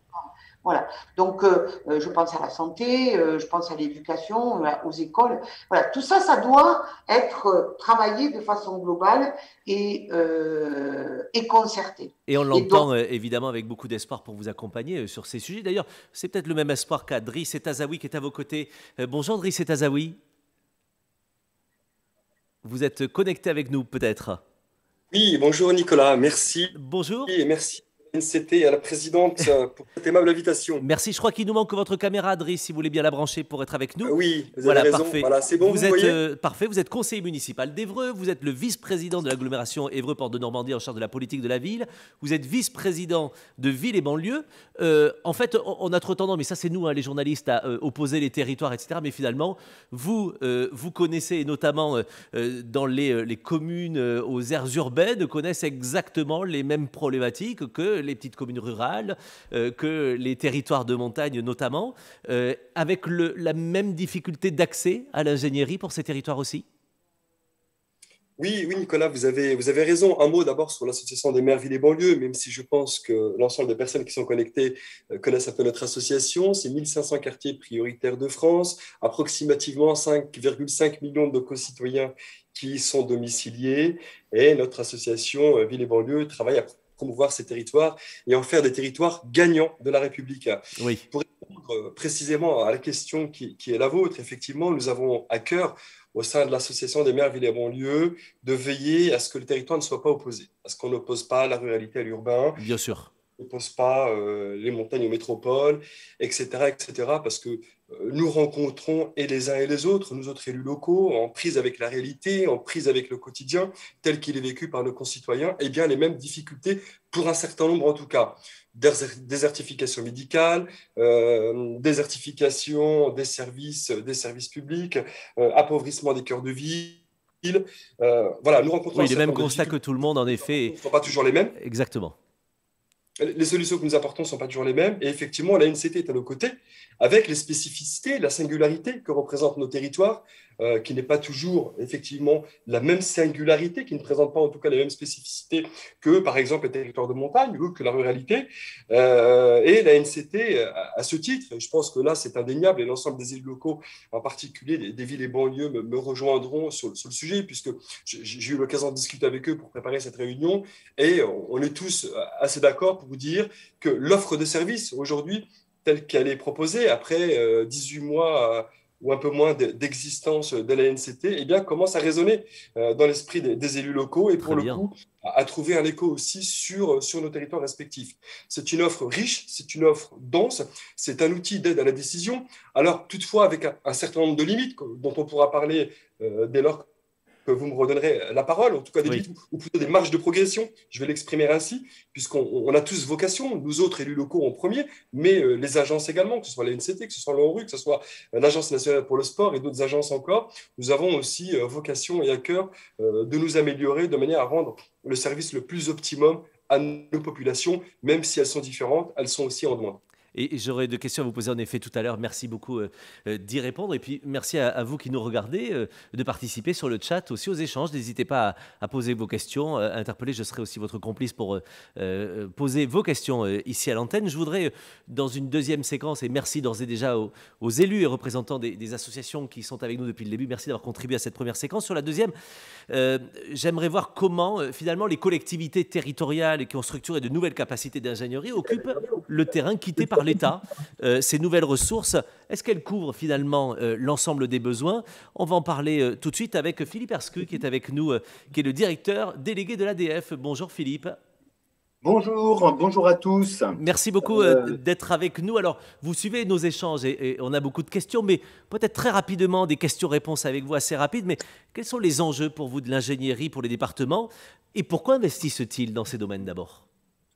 Voilà. Donc, je pense à la santé, je pense à l'éducation, aux écoles. Voilà. Tout ça, ça doit être travaillé de façon globale et concerté. Et on l'entend évidemment avec beaucoup d'espoir pour vous accompagner sur ces sujets. D'ailleurs, c'est peut-être le même espoir qu'a Driss Etazaoui qui est à vos côtés. Bonjour Driss Etazaoui. Vous êtes connecté avec nous peut-être? Oui, bonjour Nicolas, merci. Bonjour. Et merci à NCT et à la présidente pour cette aimable invitation. Merci, je crois qu'il nous manque votre caméra, Driss, si vous voulez bien la brancher pour être avec nous. Oui, vous voilà, avez raison. Parfait. Voilà, c'est bon, vous voyez parfait, vous êtes conseiller municipal d'Évreux, vous êtes le vice-président de l'agglomération Évreux-Porte de Normandie en charge de la politique de la ville, vous êtes vice-président de Ville et banlieue. En fait, on a trop tendance, mais ça c'est nous, hein, les journalistes, à opposer les territoires, etc. Mais finalement, vous connaissez, et notamment dans les communes aux aires urbaines, connaissent exactement les mêmes problématiques que les petites communes rurales, que les territoires de montagne notamment, avec la même difficulté d'accès à l'ingénierie pour ces territoires aussi? Oui, Nicolas, vous avez raison. Un mot d'abord sur l'association des maires villes et banlieues, même si je pense que l'ensemble des personnes qui sont connectées connaissent un peu notre association. C'est 1500 quartiers prioritaires de France, approximativement 5,5 millions de concitoyens qui y sont domiciliés. Et notre association Ville et banlieues travaille à promouvoir ces territoires et en faire des territoires gagnants de la République. Oui. Pour répondre précisément à la question qui est la vôtre, effectivement, nous avons à cœur, au sein de l'Association des maires villes et banlieues, de veiller à ce que le territoire ne soit pas opposé, à ce qu'on n'oppose pas la ruralité à l'urbain. Bien sûr. On n'oppose pas les montagnes aux métropoles, etc., parce que nous rencontrons et les uns et les autres, nous autres élus locaux, en prise avec la réalité, en prise avec le quotidien, tel qu'il est vécu par nos concitoyens, et bien les mêmes difficultés, pour un certain nombre en tout cas. Désertification médicale, désertification des services publics, appauvrissement des cœurs de ville. Voilà, nous rencontrons les mêmes constats que tout le monde, en effet. Ce ne sont pas toujours les mêmes. Exactement. Les solutions que nous apportons ne sont pas toujours les mêmes. Et effectivement, la NCT est à nos côtés, avec les spécificités, la singularité que représentent nos territoires, qui n'est pas toujours effectivement la même singularité, qui ne présente pas en tout cas les mêmes spécificités que, par exemple, les territoires de montagne ou que la ruralité. Et la NCT, à ce titre, je pense que là, c'est indéniable, et l'ensemble des élus locaux, en particulier des villes et banlieues, me rejoindront sur le sujet, puisque j'ai eu l'occasion de discuter avec eux pour préparer cette réunion, et on est tous assez d'accord pour vous dire que l'offre de services aujourd'hui, telle qu'elle est proposée, après 18 mois ou un peu moins d'existence de la NCT, eh bien, commence à résonner dans l'esprit des élus locaux et pour le coup, à trouver un écho aussi sur nos territoires respectifs. C'est une offre riche, c'est une offre dense, c'est un outil d'aide à la décision. Alors, toutefois, avec un certain nombre de limites dont on pourra parler dès lors que vous me redonnerez la parole, en tout cas des limites, ou plutôt des marges de progression, je vais l'exprimer ainsi, puisqu'on a tous vocation, nous autres élus locaux en premier, mais les agences également, que ce soit la NCT, que ce soit l'ONRU, que ce soit l'Agence nationale pour le sport et d'autres agences encore, nous avons aussi vocation et à cœur de nous améliorer de manière à rendre le service le plus optimum à nos populations, même si elles sont différentes, elles sont aussi en demande. Et j'aurais deux questions à vous poser en effet tout à l'heure. Merci beaucoup d'y répondre. Et puis merci à vous qui nous regardez de participer sur le chat aussi aux échanges. N'hésitez pas à poser vos questions, à interpeller. Je serai aussi votre complice pour poser vos questions ici à l'antenne. Je voudrais, dans une deuxième séquence, et merci d'ores et déjà aux élus et représentants des associations qui sont avec nous depuis le début. Merci d'avoir contribué à cette première séquence. Sur la deuxième, j'aimerais voir comment finalement les collectivités territoriales qui ont structuré de nouvelles capacités d'ingénierie occupent le terrain quitté par l'État. Ces nouvelles ressources, est-ce qu'elles couvrent finalement l'ensemble des besoins? On va en parler tout de suite avec Philippe Herscu qui est avec nous, qui est le directeur délégué de l'ADF. Bonjour Philippe. Bonjour à tous. Merci beaucoup d'être avec nous. Alors, vous suivez nos échanges et on a beaucoup de questions, mais peut-être très rapidement, des questions-réponses avec vous assez rapides. Mais quels sont les enjeux pour vous de l'ingénierie pour les départements et pourquoi investissent-ils dans ces domaines d'abord?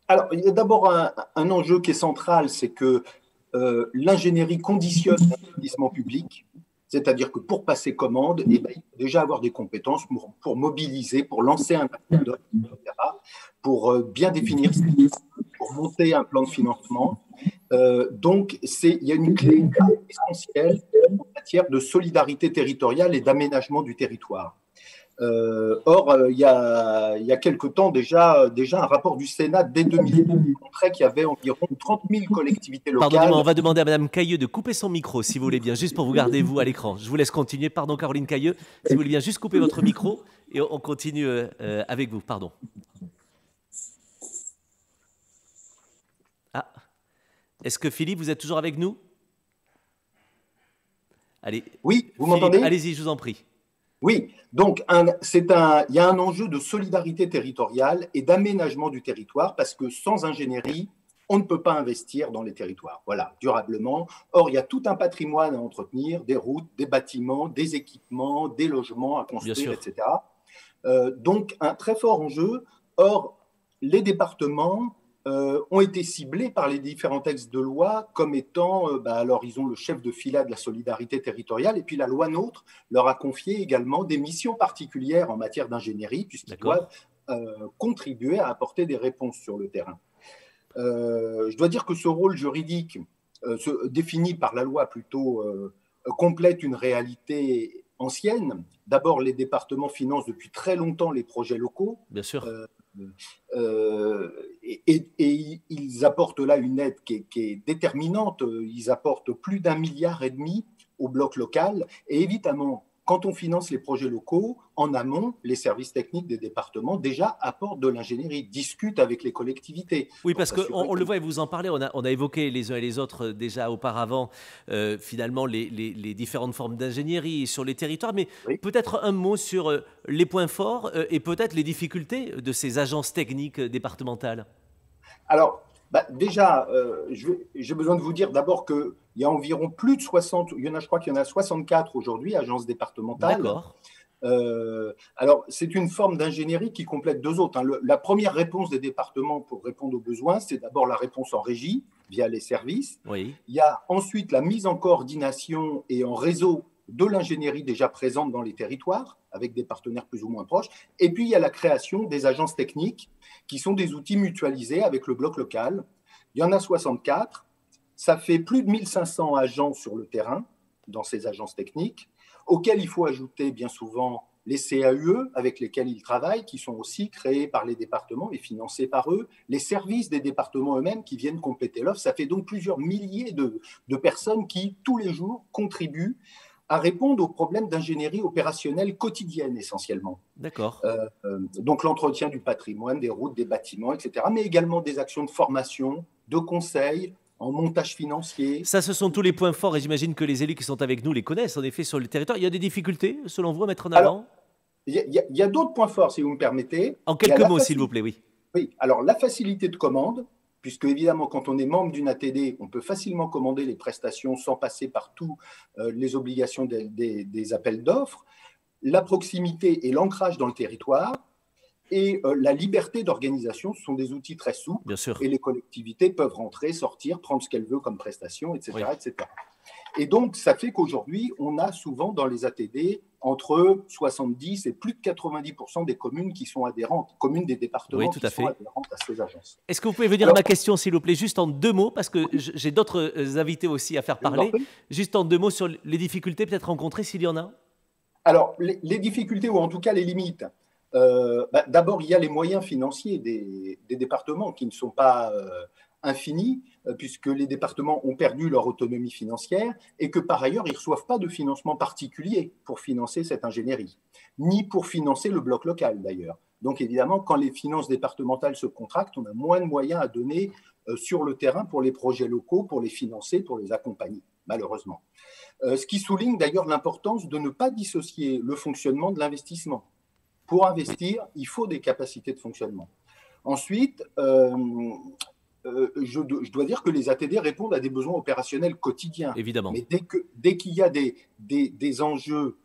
Alors, il y a d'abord un enjeu qui est central, c'est que l'ingénierie conditionne l'investissement public, c'est-à-dire que pour passer commande, il faut déjà avoir des compétences pour mobiliser, pour lancer un appel d'offres, etc., pour bien définir ce qu'il faut, pour monter un plan de financement. Donc, il y a une clé essentielle en matière de solidarité territoriale et d'aménagement du territoire. Or, il y a quelque temps déjà un rapport du Sénat dès 2000 montrait qu'il y avait environ 30 000 collectivités locales. Pardonnez-moi, on va demander à Mme Cailleux de couper son micro, si vous voulez bien, juste pour vous garder vous à l'écran. Je vous laisse continuer. Pardon, Caroline Cailleux, si vous voulez bien juste couper votre micro et on continue avec vous. Pardon. Ah, est-ce que Philippe, vous êtes toujours avec nous? Allez. Oui, vous m'entendez? Allez-y, je vous en prie. Oui, donc il y a un enjeu de solidarité territoriale et d'aménagement du territoire parce que sans ingénierie, on ne peut pas investir dans les territoires, voilà, durablement. Or, il y a tout un patrimoine à entretenir, des routes, des bâtiments, des équipements, des logements à construire, etc. Donc, un très fort enjeu. Or, les départements ont été ciblés par les différents textes de loi comme étant, alors ils ont le chef de filat de la solidarité territoriale et puis la loi NOTRe leur a confié également des missions particulières en matière d'ingénierie puisqu'ils doivent contribuer à apporter des réponses sur le terrain. Je dois dire que ce rôle juridique défini par la loi plutôt complète une réalité ancienne. D'abord, les départements financent depuis très longtemps les projets locaux. Bien sûr. Et ils apportent là une aide qui est déterminante. Ils apportent plus d'1,5 milliard au bloc local. Et évidemment, quand on finance les projets locaux, en amont, les services techniques des départements déjà apportent de l'ingénierie, discutent avec les collectivités. Oui, parce qu'on le voit et vous en parlez, on a évoqué les uns et les autres déjà auparavant, finalement, les différentes formes d'ingénierie sur les territoires, mais peut-être un mot sur les points forts et peut-être les difficultés de ces agences techniques départementales. Alors, déjà, j'ai besoin de vous dire d'abord qu'il y a environ plus de 60, je crois qu'il y en a 64 aujourd'hui, agences départementales. D'accord. Alors, c'est une forme d'ingénierie qui complète deux autres. La première réponse des départements pour répondre aux besoins, c'est d'abord la réponse en régie, via les services. Oui. Il y a ensuite la mise en coordination et en réseau de l'ingénierie déjà présente dans les territoires, avec des partenaires plus ou moins proches. Et puis, il y a la création des agences techniques, qui sont des outils mutualisés avec le bloc local. Il y en a 64. Ça fait plus de 1500 agents sur le terrain, dans ces agences techniques, auxquels il faut ajouter bien souvent les CAUE avec lesquels ils travaillent, qui sont aussi créés par les départements et financés par eux, les services des départements eux-mêmes qui viennent compléter l'offre. Ça fait donc plusieurs milliers de personnes qui, tous les jours, contribuent à répondre aux problèmes d'ingénierie opérationnelle quotidienne essentiellement. D'accord. Donc l'entretien du patrimoine, des routes, des bâtiments, etc., mais également des actions de formation, de conseil, en montage financier. Ça, ce sont tous les points forts et j'imagine que les élus qui sont avec nous les connaissent en effet sur le territoire. Il y a des difficultés, selon vous, à mettre en avant? Alors, il y a d'autres points forts, si vous me permettez. En quelques mots, s'il vous plaît, oui. Oui, alors la facilité de commande, puisque évidemment, quand on est membre d'une ATD, on peut facilement commander les prestations sans passer par toutes les obligations des appels d'offres, la proximité et l'ancrage dans le territoire, et la liberté d'organisation sont des outils très souples. Bien sûr. Et les collectivités peuvent rentrer, sortir, prendre ce qu'elles veulent comme prestation, etc., oui. etc. Et donc, ça fait qu'aujourd'hui, on a souvent dans les ATD entre 70 et plus de 90% des communes qui sont adhérentes, communes des départements oui, tout à qui sont adhérentes à ces agences. Est-ce que vous pouvez venir à ma question, s'il vous plaît, juste en deux mots, parce que j'ai d'autres invités aussi à faire parler, juste en deux mots sur les difficultés peut-être rencontrées, s'il y en a? Alors, les difficultés, ou en tout cas les limites. D'abord, il y a les moyens financiers des départements qui ne sont pas infinis, puisque les départements ont perdu leur autonomie financière et que par ailleurs, ils ne reçoivent pas de financement particulier pour financer cette ingénierie, ni pour financer le bloc local d'ailleurs. Donc évidemment, quand les finances départementales se contractent, on a moins de moyens à donner sur le terrain pour les projets locaux, pour les financer, pour les accompagner, malheureusement. Ce qui souligne d'ailleurs l'importance de ne pas dissocier le fonctionnement de l'investissement. Pour investir, il faut des capacités de fonctionnement. Ensuite, je dois dire que les ATD répondent à des besoins opérationnels quotidiens. Évidemment. Mais dès qu'il y a des enjeux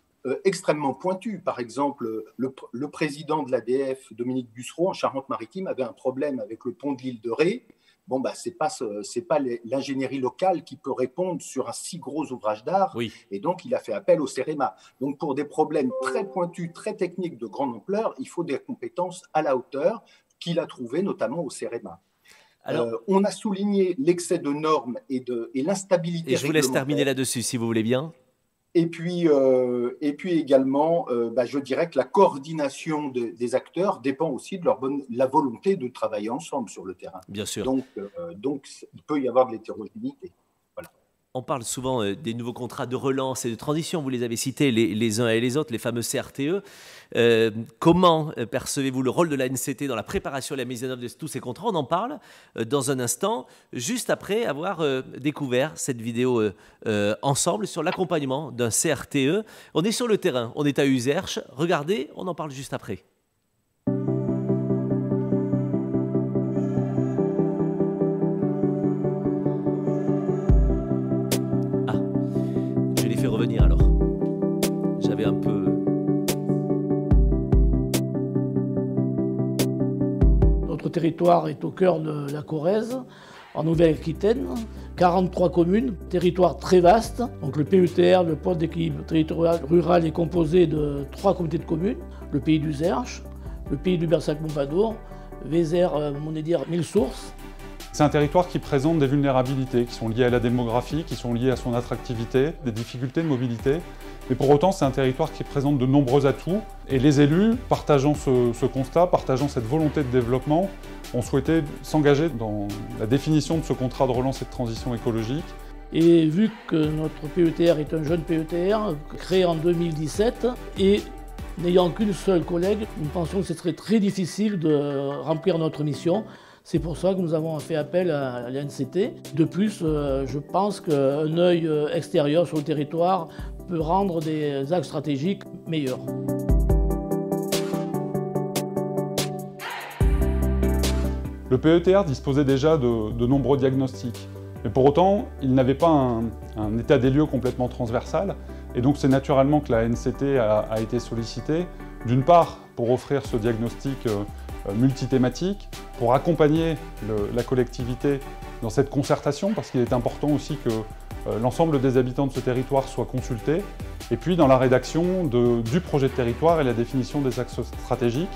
extrêmement pointus, par exemple, le président de l'ADF, Dominique Bussereau, en Charente-Maritime, avait un problème avec le pont de l'île de Ré. Bon, ce n'est pas l'ingénierie locale qui peut répondre sur un si gros ouvrage d'art. Oui. Et donc, il a fait appel au CEREMA. Donc, pour des problèmes très pointus, très techniques, de grande ampleur, il faut des compétences à la hauteur qu'il a trouvées, notamment au CEREMA. Alors, on a souligné l'excès de normes et l'instabilité. Et je vous laisse terminer là-dessus, si vous voulez bien. Et puis également, je dirais que la coordination des acteurs dépend aussi de la volonté de travailler ensemble sur le terrain. Bien sûr. Donc il peut y avoir de l'hétérogénéité. Voilà. On parle souvent des nouveaux contrats de relance et de transition, vous les avez cités les uns et les autres, les fameux CRTE. Comment percevez-vous le rôle de l'ANCT dans la préparation et la mise en œuvre de tous ces contrats? On en parle dans un instant, juste après avoir découvert cette vidéo ensemble sur l'accompagnement d'un CRTE. On est sur le terrain, on est à Uzerche. Regardez, on en parle juste après. Revenir alors. J'avais un peu... Notre territoire est au cœur de la Corrèze, en Nouvelle-Aquitaine, 43 communes, territoire très vaste. Donc le PETR, le pôle d'équilibre territorial rural, est composé de 3 communautés de communes, le pays d'Uzerche, le pays du Bersac-Montpadour, Vézère, Monédière, Mille Sources. C'est un territoire qui présente des vulnérabilités qui sont liées à la démographie, qui sont liées à son attractivité, des difficultés de mobilité. Mais pour autant, c'est un territoire qui présente de nombreux atouts. Et les élus, partageant ce constat, partageant cette volonté de développement, ont souhaité s'engager dans la définition de ce contrat de relance et de transition écologique. Et vu que notre PETR est un jeune PETR, créé en 2017, et n'ayant qu'une seule collègue, nous pensions que ce serait très difficile de remplir notre mission. C'est pour ça que nous avons fait appel à l'ANCT. De plus, je pense qu'un œil extérieur sur le territoire peut rendre des axes stratégiques meilleurs. Le PETR disposait déjà de nombreux diagnostics, mais pour autant, il n'avait pas un état des lieux complètement transversal, et donc c'est naturellement que la ANCT a été sollicitée, d'une part pour offrir ce diagnostic multithématique, pour accompagner la collectivité dans cette concertation, parce qu'il est important aussi que l'ensemble des habitants de ce territoire soient consultés, et puis dans la rédaction du projet de territoire et la définition des axes stratégiques.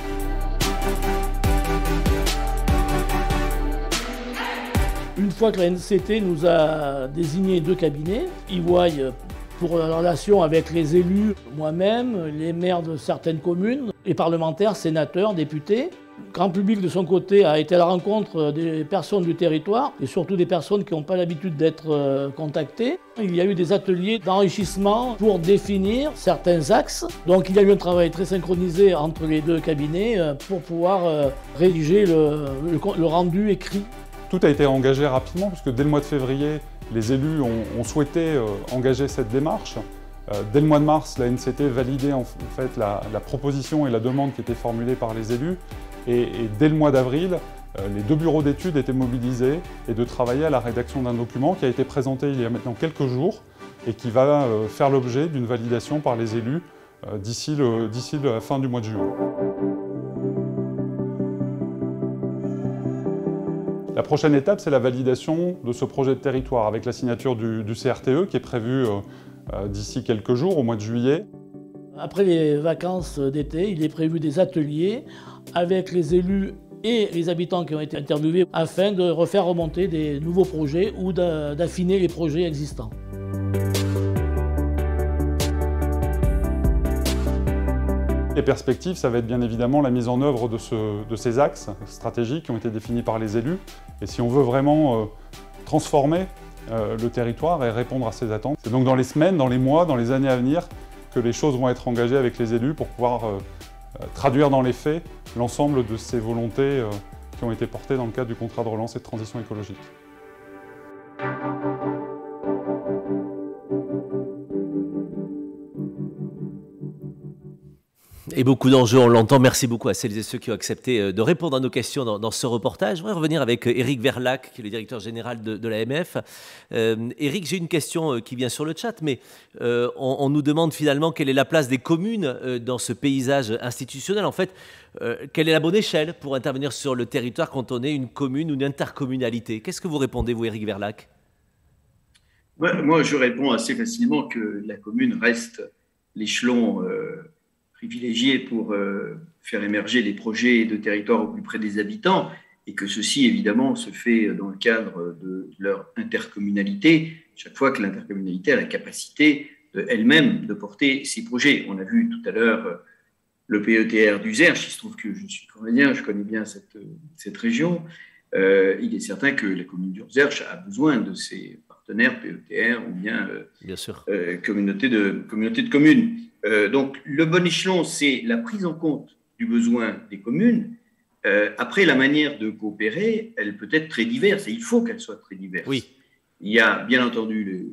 Une fois que la NCT nous a désigné 2 cabinets, EY pour la relation avec les élus, moi-même, les maires de certaines communes, les parlementaires, sénateurs, députés. Le grand public de son côté a été à la rencontre des personnes du territoire et surtout des personnes qui n'ont pas l'habitude d'être contactées. Il y a eu des ateliers d'enrichissement pour définir certains axes. Donc il y a eu un travail très synchronisé entre les 2 cabinets pour pouvoir rédiger le rendu écrit. Tout a été engagé rapidement, puisque dès le mois de février, les élus ont souhaité engager cette démarche. Dès le mois de mars, la NCT validait en fait la proposition et la demande qui étaient formulées par les élus. Et dès le mois d'avril, les 2 bureaux d'études étaient mobilisés et de travailler à la rédaction d'un document qui a été présenté il y a maintenant quelques jours et qui va faire l'objet d'une validation par les élus d'ici la fin du mois de juin. La prochaine étape, c'est la validation de ce projet de territoire avec la signature du CRTE qui est prévu d'ici quelques jours, au mois de juillet. Après les vacances d'été, il est prévu des ateliers avec les élus et les habitants qui ont été interviewés afin de refaire remonter des nouveaux projets ou d'affiner les projets existants. Les perspectives, ça va être bien évidemment la mise en œuvre de ces axes stratégiques qui ont été définis par les élus. Et si on veut vraiment transformer le territoire et répondre à ces attentes, c'est donc dans les semaines, dans les mois, dans les années à venir que les choses vont être engagées avec les élus pour pouvoir traduire dans les faits l'ensemble de ces volontés qui ont été portées dans le cadre du contrat de relance et de transition écologique. Et beaucoup d'enjeux, on l'entend. Merci beaucoup à celles et ceux qui ont accepté de répondre à nos questions dans ce reportage. Je voudrais revenir avec Éric Verlac, qui est le directeur général de l'AMF. Éric, j'ai une question qui vient sur le chat, mais on nous demande finalement quelle est la place des communes dans ce paysage institutionnel. En fait, quelle est la bonne échelle pour intervenir sur le territoire quand on est une commune ou une intercommunalité? Qu'est-ce que vous répondez, vous, Éric Verlac? Moi, je réponds assez facilement que la commune reste l'échelon privilégié pour faire émerger les projets de territoire au plus près des habitants et que ceci, évidemment, se fait dans le cadre de leur intercommunalité, chaque fois que l'intercommunalité a la capacité elle-même de porter ses projets. On a vu tout à l'heure le PETR d'Uzerche, il se trouve que je suis corrézien, je connais bien cette région. Il est certain que la commune d'Uzerche a besoin de ses partenaires PETR ou bien, communauté de communes. Donc, le bon échelon, c'est la prise en compte du besoin des communes. Après, la manière de coopérer, elle peut être très diverse et il faut qu'elle soit très diverse. Oui. Il y a bien entendu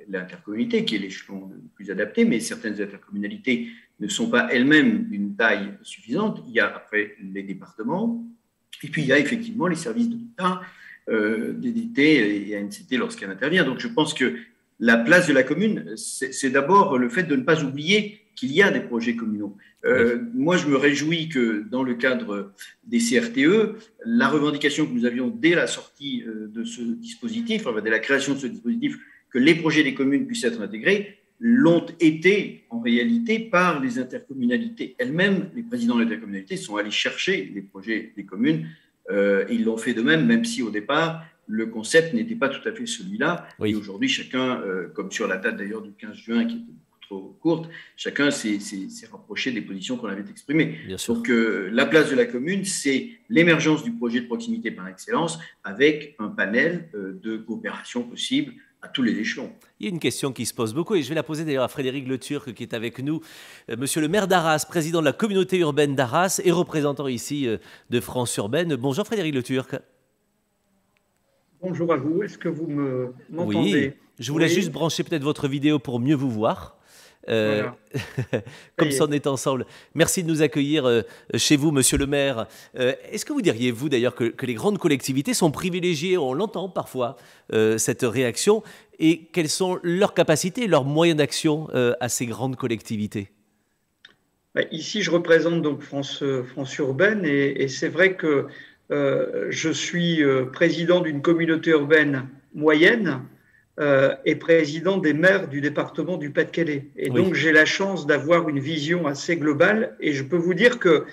l'intercommunalité qui est l'échelon le plus adapté, mais certaines intercommunalités ne sont pas elles-mêmes d'une taille suffisante. Il y a après les départements et puis il y a effectivement les services de l'État, DDT et ANCT lorsqu'elle intervient. Donc, je pense que la place de la commune, c'est d'abord le fait de ne pas oublier qu'il y a des projets communaux. Moi, je me réjouis que dans le cadre des CRTE, la revendication que nous avions dès la sortie de ce dispositif, enfin, dès la création de ce dispositif, que les projets des communes puissent être intégrés, l'ont été en réalité par les intercommunalités elles-mêmes. Les présidents des intercommunalités sont allés chercher les projets des communes. Ils l'ont fait de même, même si au départ, le concept n'était pas tout à fait celui-là. Oui. Et aujourd'hui, chacun, comme sur la date d'ailleurs du 15 juin, qui était beaucoup trop courte, chacun s'est rapproché des positions qu'on avait exprimées. Donc, la place de la commune, c'est l'émergence du projet de proximité par excellence avec un panel de coopération possible à tous les échelons. Il y a une question qui se pose beaucoup et je vais la poser d'ailleurs à Frédéric Le Turc qui est avec nous. Monsieur le maire d'Arras, président de la communauté urbaine d'Arras et représentant ici de France Urbaine. Bonjour Frédéric Le Turc. Bonjour à vous, est-ce que vous m'entendez? Oui, je voulais juste brancher peut-être votre vidéo pour mieux vous voir. Voilà. Comme ça on est ensemble. Merci de nous accueillir chez vous, monsieur le maire. Est-ce que vous diriez, vous d'ailleurs, que les grandes collectivités sont privilégiées, on l'entend parfois, cette réaction, et quelles sont leurs capacités, leurs moyens d'action à ces grandes collectivités? Ici, je représente donc France Urbaine, et c'est vrai que je suis président d'une communauté urbaine moyenne, et président des maires du département du Pas-de-Calais. Et donc, j'ai la chance d'avoir une vision assez globale. Et je peux vous dire que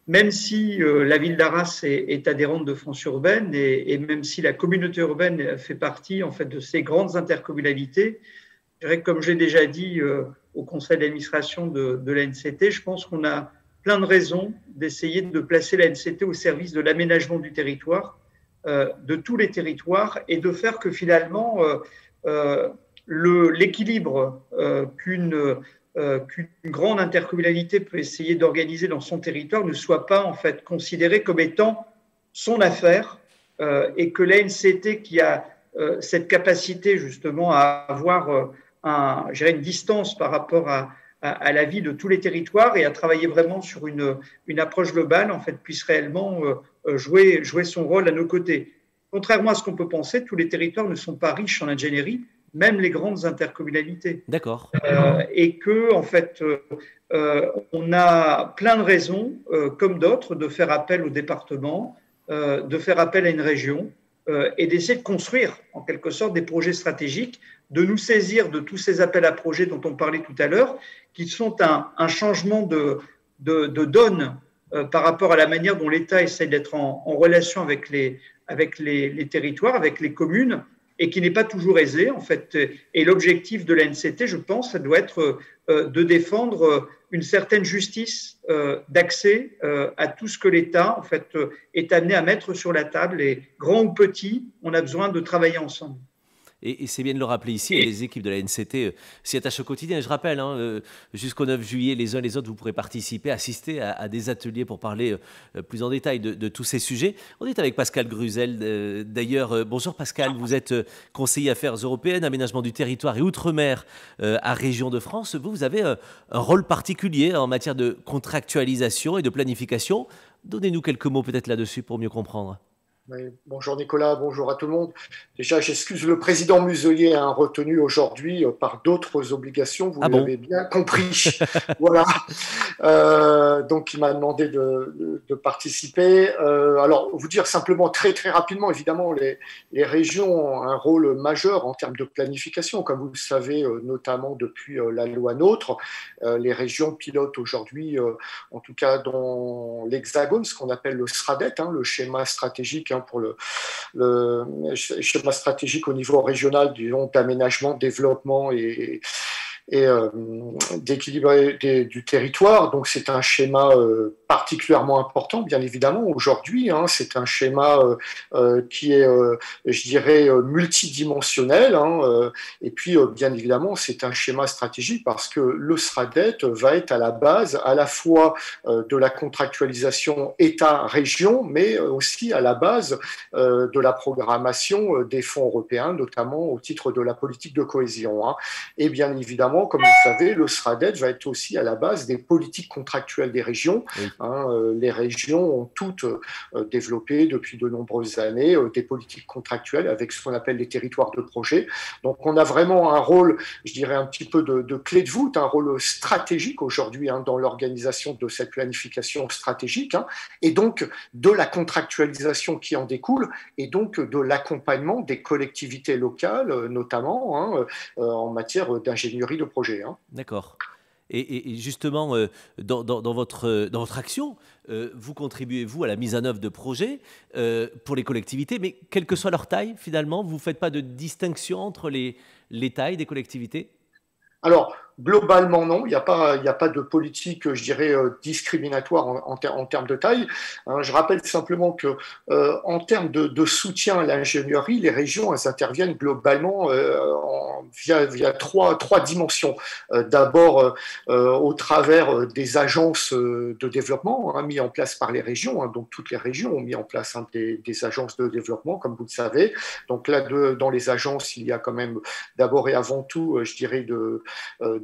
même si la ville d'Arras est adhérente de France Urbaine et même si la communauté urbaine fait partie en fait, de ces grandes intercommunalités, je dirais que comme je l'ai déjà dit au conseil d'administration de l'ANCT, je pense qu'on a plein de raisons d'essayer de placer l'ANCT au service de l'aménagement du territoire, de tous les territoires, et de faire que finalement l'équilibre qu'une grande intercommunalité peut essayer d'organiser dans son territoire ne soit pas en fait considéré comme étant son affaire, et que l'ANCT, qui a cette capacité justement à avoir une distance par rapport à la vie de tous les territoires et à travailler vraiment sur une approche globale, en fait, puisse réellement jouer son rôle à nos côtés. Contrairement à ce qu'on peut penser, tous les territoires ne sont pas riches en ingénierie, même les grandes intercommunalités. D'accord. Et que, en fait, on a plein de raisons, comme d'autres, de faire appel au département, de faire appel à une région, et d'essayer de construire, en quelque sorte, des projets stratégiques, de nous saisir de tous ces appels à projets dont on parlait tout à l'heure, qui sont un changement de donne par rapport à la manière dont l'État essaie d'être en relation avec les territoires, avec les communes, et qui n'est pas toujours aisé, en fait. Et l'objectif de l'ANCT, je pense, ça doit être de défendre une certaine justice d'accès à tout ce que l'État, en fait, est amené à mettre sur la table. Et grand ou petit, on a besoin de travailler ensemble. Et c'est bien de le rappeler ici, et les équipes de la NCT s'y attachent au quotidien. Je rappelle, jusqu'au 9 juillet, les uns les autres, vous pourrez participer, assister à des ateliers pour parler plus en détail de tous ces sujets. On est avec Pascal Gruzel, d'ailleurs. Bonjour Pascal, vous êtes conseiller affaires européennes, aménagement du territoire et outre-mer à Région de France. Vous avez un rôle particulier en matière de contractualisation et de planification. Donnez-nous quelques mots peut-être là-dessus pour mieux comprendre. Oui, bonjour Nicolas, bonjour à tout le monde. Déjà, j'excuse le président Muselier, retenu aujourd'hui par d'autres obligations, vous l'avez bien compris. Voilà. Donc, il m'a demandé de participer. Alors, vous dire simplement très rapidement, évidemment, les régions ont un rôle majeur en termes de planification, comme vous le savez, notamment depuis la loi NOTRe. Les régions pilotent aujourd'hui, en tout cas dans l'Hexagone, ce qu'on appelle le SRADET, le schéma stratégique pour le schéma stratégique au niveau régional d'aménagement, développement et d'équilibre du territoire. Donc c'est un schéma particulièrement important, bien évidemment, aujourd'hui. C'est un schéma qui est, je dirais, multidimensionnel. Et puis, bien évidemment, c'est un schéma stratégique parce que le SRADET va être à la base à la fois de la contractualisation État-région, mais aussi à la base de la programmation des fonds européens, notamment au titre de la politique de cohésion. Et bien évidemment, comme vous le savez, le SRADET va être aussi à la base des politiques contractuelles des régions. Oui. Les régions ont toutes développé depuis de nombreuses années des politiques contractuelles avec ce qu'on appelle les territoires de projet. Donc on a vraiment un rôle, je dirais, un petit peu de clé de voûte, un rôle stratégique aujourd'hui dans l'organisation de cette planification stratégique, et donc de la contractualisation qui en découle, et donc de l'accompagnement des collectivités locales, notamment en matière d'ingénierie de projet. D'accord. Et justement, dans votre action, vous contribuez, vous, à la mise en œuvre de projets pour les collectivités, mais quelle que soit leur taille, finalement, vous ne faites pas de distinction entre les tailles des collectivités ? Alors, globalement, non, il n'y a pas de politique, je dirais, discriminatoire en termes de taille. Hein, je rappelle simplement que en termes de soutien à l'ingénierie, les régions, elles interviennent globalement via trois dimensions. D'abord, au travers des agences de développement mises en place par les régions. Hein, donc, toutes les régions ont mis en place des agences de développement, comme vous le savez. Donc là, dans les agences, il y a quand même d'abord et avant tout, je dirais, de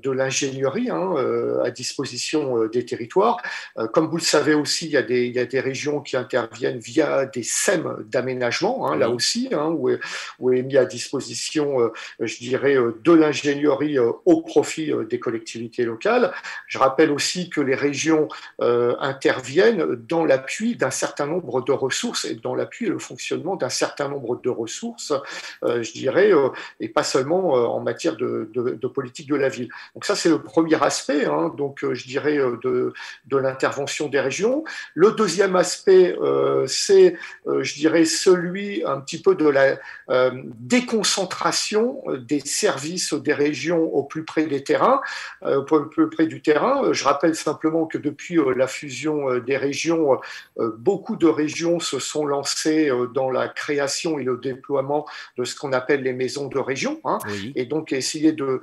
l'ingénierie à disposition des territoires. Comme vous le savez aussi, il y a des régions qui interviennent via des SEM d'aménagement, là aussi, où est mis à disposition, je dirais, de l'ingénierie au profit des collectivités locales. Je rappelle aussi que les régions interviennent dans l'appui d'un certain nombre de ressources et dans l'appui et le fonctionnement d'un certain nombre de ressources, je dirais, et pas seulement en matière de politique de la ville. Donc ça, c'est le premier aspect, donc je dirais, de l'intervention des régions. Le deuxième aspect, c'est, je dirais, celui un petit peu de la déconcentration des services des régions au plus près des terrains, au plus près du terrain. Je rappelle simplement que depuis la fusion des régions, beaucoup de régions se sont lancées dans la création et le déploiement de ce qu'on appelle les maisons de région, et donc essayer de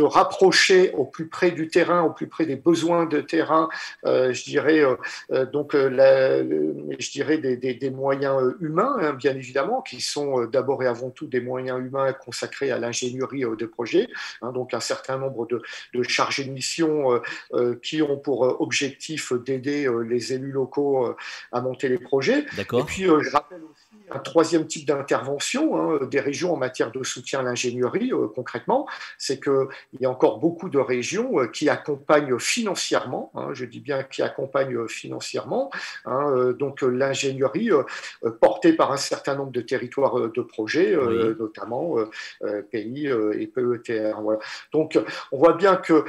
rapprocher au plus près du terrain, au plus près des besoins de terrain, je dirais, je dirais des moyens humains, bien évidemment, qui sont d'abord et avant tout des moyens humains consacrés à l'ingénierie de projets, donc un certain nombre de chargés de mission qui ont pour objectif d'aider les élus locaux à monter les projets. Et puis, je rappelle aussi un troisième type d'intervention des régions en matière de soutien à l'ingénierie, concrètement, c'est qu'il y a encore beaucoup de régions qui accompagnent financièrement, je dis bien qui accompagnent financièrement, donc l'ingénierie portée par un certain nombre de territoires de projets, notamment PI et PETR. Voilà. Donc on voit bien que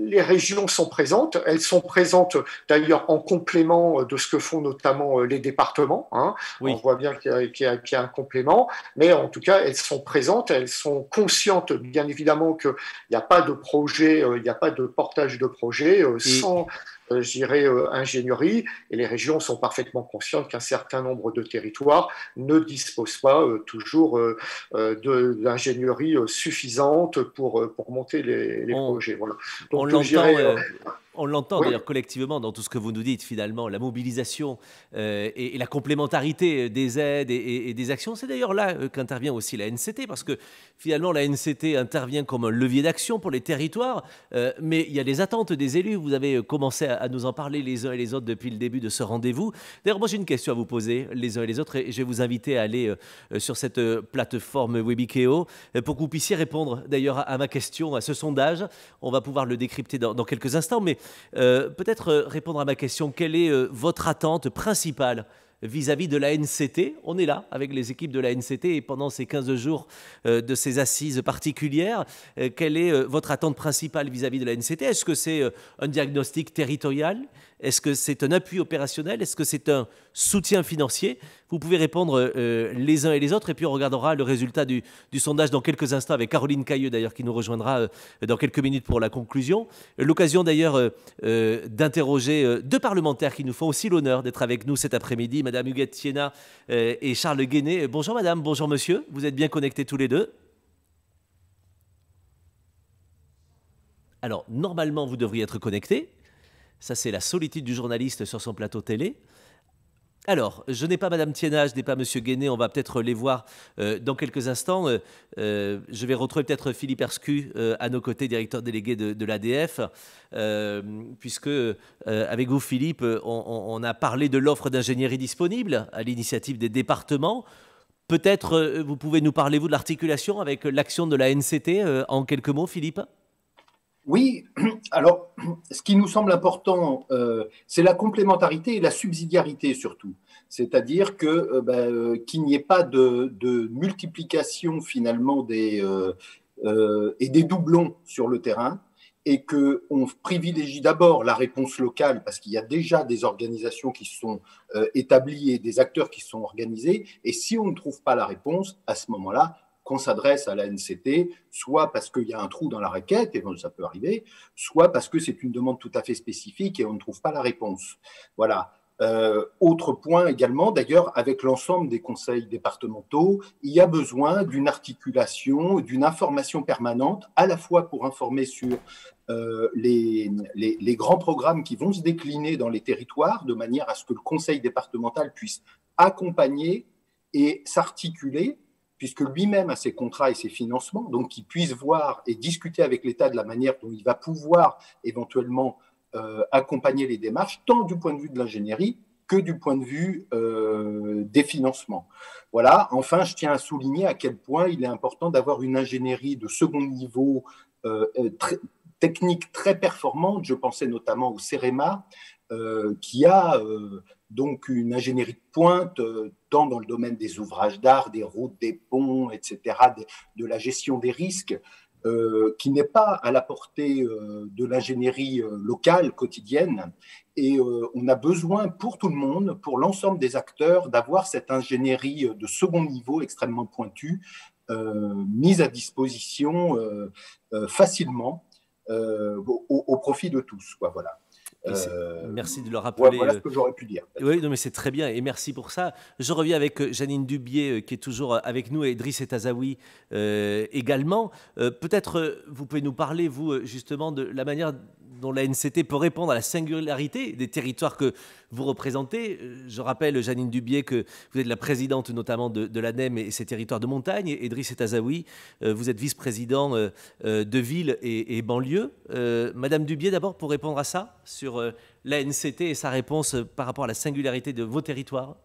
les régions sont présentes, elles sont présentes d'ailleurs en complément de ce que font notamment les départements. On voit bien qu'il y a un complément, mais en tout cas, elles sont présentes, elles sont conscientes, bien évidemment, qu'il n'y a pas de projet, il n'y a pas de portage de projet sans, je dirais, ingénierie, et les régions sont parfaitement conscientes qu'un certain nombre de territoires ne disposent pas toujours de l'ingénierie suffisante pour monter les projets. Voilà. Donc, on l'entend d'ailleurs collectivement dans tout ce que vous nous dites, finalement, la mobilisation et la complémentarité des aides et des actions. C'est d'ailleurs là qu'intervient aussi la NCT, parce que finalement la NCT intervient comme un levier d'action pour les territoires, mais il y a des attentes des élus. Vous avez commencé à nous en parler les uns et les autres depuis le début de ce rendez-vous. D'ailleurs, moi j'ai une question à vous poser les uns et les autres, et je vais vous inviter à aller sur cette plateforme Webikeo pour que vous puissiez répondre d'ailleurs à ma question, à ce sondage. On va pouvoir le décrypter dans quelques instants, mais peut-être répondre à ma question. Quelle est votre attente principale vis-à-vis de la NCT? On est là avec les équipes de la NCT et pendant ces 15 jours de ces assises particulières, quelle est votre attente principale vis-à-vis de la NCT? Est-ce que c'est un diagnostic territorial? Est-ce que c'est un appui opérationnel? Est-ce que c'est un soutien financier? Vous pouvez répondre les uns et les autres, et puis on regardera le résultat du sondage dans quelques instants avec Caroline Cailleux d'ailleurs qui nous rejoindra dans quelques minutes pour la conclusion. L'occasion d'ailleurs d'interroger deux parlementaires qui nous font aussi l'honneur d'être avec nous cet après-midi, Madame Huguette Thiénat et Charles Guéné. Bonjour Madame, bonjour Monsieur, vous êtes bien connectés tous les deux? Alors normalement vous devriez être connectés. Ça, c'est la solitude du journaliste sur son plateau télé. Alors, je n'ai pas Madame Thiénat, je n'ai pas Monsieur Guéné, on va peut-être les voir dans quelques instants. Je vais retrouver peut-être Philippe Erscu à nos côtés, directeur délégué de l'ADF, puisque avec vous, Philippe, on a parlé de l'offre d'ingénierie disponible à l'initiative des départements. Peut-être vous pouvez nous parler, vous, de l'articulation avec l'action de la NCT en quelques mots, Philippe? Oui, alors ce qui nous semble important, c'est la complémentarité et la subsidiarité surtout. C'est-à-dire qu'il n'y ait pas de multiplication finalement et des doublons sur le terrain, et qu'on privilégie d'abord la réponse locale, parce qu'il y a déjà des organisations qui sont établies et des acteurs qui sont organisés, et si on ne trouve pas la réponse, à ce moment-là, qu'on s'adresse à la NCT, soit parce qu'il y a un trou dans la requête, et bon, ça peut arriver, soit parce que c'est une demande tout à fait spécifique et on ne trouve pas la réponse. Voilà. Autre point également, d'ailleurs, avec l'ensemble des conseils départementaux, il y a besoin d'une articulation, d'une information permanente, à la fois pour informer sur les grands programmes qui vont se décliner dans les territoires, de manière à ce que le conseil départemental puisse accompagner et s'articuler, puisque lui-même a ses contrats et ses financements, donc qu'il puisse voir et discuter avec l'État de la manière dont il va pouvoir éventuellement accompagner les démarches, tant du point de vue de l'ingénierie que du point de vue des financements. Voilà. Enfin, je tiens à souligner à quel point il est important d'avoir une ingénierie de second niveau technique très performante. Je pensais notamment au CEREMA, qui a donc une ingénierie de pointe, tant dans le domaine des ouvrages d'art, des routes, des ponts, etc., de la gestion des risques, qui n'est pas à la portée de l'ingénierie locale, quotidienne. Et on a besoin pour tout le monde, pour l'ensemble des acteurs, d'avoir cette ingénierie de second niveau extrêmement pointue, mise à disposition facilement au profit de tous, quoi, voilà. Merci de le rappeler. Voilà ce que j'aurais pu dire. Oui, non, mais c'est très bien et merci pour ça. Je reviens avec Janine Dubié qui est toujours avec nous et Driss Etazaoui également. Peut-être vous pouvez nous parler, vous, justement, de la manière dont la NCT peut répondre à la singularité des territoires que vous représentez. Je rappelle, Janine Dubié, que vous êtes la présidente notamment de l'ANEM et ses territoires de montagne. Et Driss Etazaoui, vous êtes vice-président de ville et banlieue. Madame Dubié, d'abord, pour répondre à ça, sur la NCT et sa réponse par rapport à la singularité de vos territoires.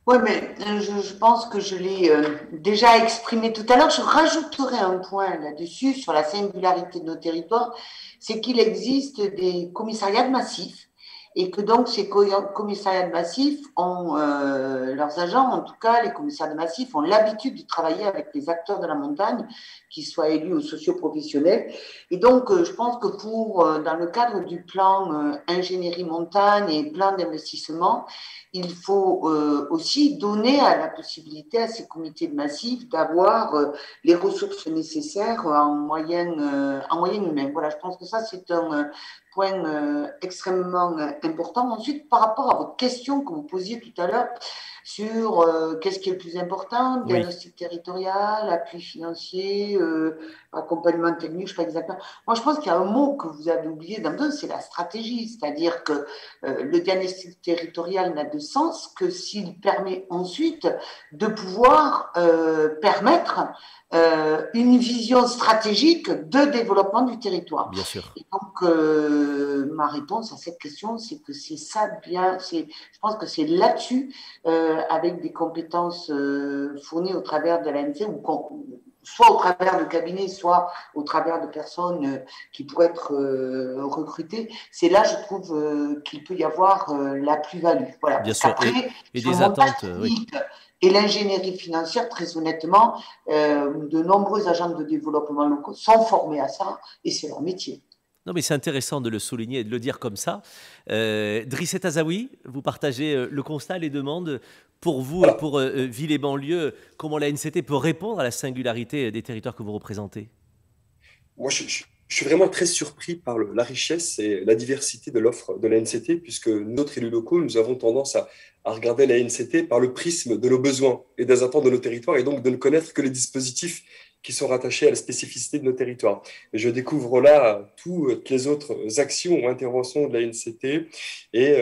Oui, mais je pense que je l'ai déjà exprimé tout à l'heure. Je rajouterai un point là-dessus, sur la singularité de nos territoires, c'est qu'il existe des commissariats de massif et que donc ces commissariats de massif ont leurs agents, en tout cas les commissaires de massif, ont l'habitude de travailler avec les acteurs de la montagne, qu'ils soient élus ou socio-professionnels. Et donc je pense que dans le cadre du plan ingénierie montagne et plan d'investissement, il faut aussi donner la possibilité à ces comités de massif d'avoir les ressources nécessaires en moyenne humaine. Voilà, je pense que ça, c'est un point extrêmement important. Ensuite, par rapport à votre question que vous posiez tout à l'heure sur qu'est-ce qui est le plus important, diagnostic territorial, appui financier, accompagnement technique, je ne sais pas exactement. Moi, je pense qu'il y a un mot que vous avez oublié d'un peu, c'est la stratégie. C'est-à-dire que le diagnostic territorial n'a de sens que s'il permet ensuite de pouvoir permettre une vision stratégique de développement du territoire. Bien sûr. Et donc, ma réponse à cette question, c'est que c'est ça bien. Je pense que c'est là-dessus, avec des compétences fournies au travers de l'ANC, ou soit au travers de cabinets, soit au travers de personnes qui pourraient être recrutées. C'est là, je trouve, qu'il peut y avoir la plus-value. Voilà. Bien sûr. Après, et des attentes. Oui. Et l'ingénierie financière, très honnêtement, de nombreux agents de développement locaux sont formés à ça et c'est leur métier. Non, mais c'est intéressant de le souligner et de le dire comme ça. Driss Etazaoui, vous partagez le constat, les demandes pour vous, pour Ville et banlieue, comment la NCT peut répondre à la singularité des territoires que vous représentez? Moi, je suis vraiment très surpris par la richesse et la diversité de l'offre de la NCT, puisque notre élus locaux, nous avons tendance à regarder la NCT par le prisme de nos besoins et des attentes de nos territoires, et donc de ne connaître que les dispositifs qui sont rattachés à la spécificité de nos territoires. Et je découvre là toutes les autres actions ou interventions de la NCT, et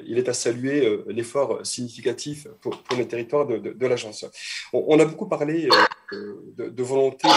il est à saluer l'effort significatif pour les territoires de l'agence. On a beaucoup parlé de volonté.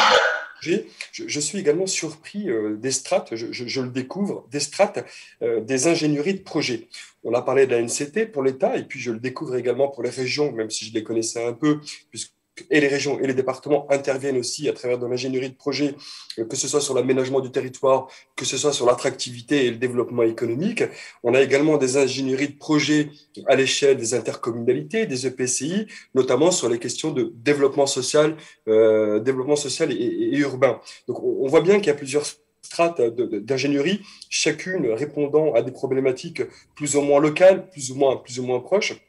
Je suis également surpris des strates, je le découvre, des strates des ingénieries de projet. On a parlé de la NCT pour l'État, et puis je le découvre également pour les régions, même si je les connaissais un peu, puisque et les régions et les départements interviennent aussi à travers de l'ingénierie de projet, que ce soit sur l'aménagement du territoire, que ce soit sur l'attractivité et le développement économique. On a également des ingénieries de projet à l'échelle des intercommunalités, des EPCI, notamment sur les questions de développement social et urbain. Donc on voit bien qu'il y a plusieurs strates d'ingénierie, chacune répondant à des problématiques plus ou moins locales, plus ou moins proches.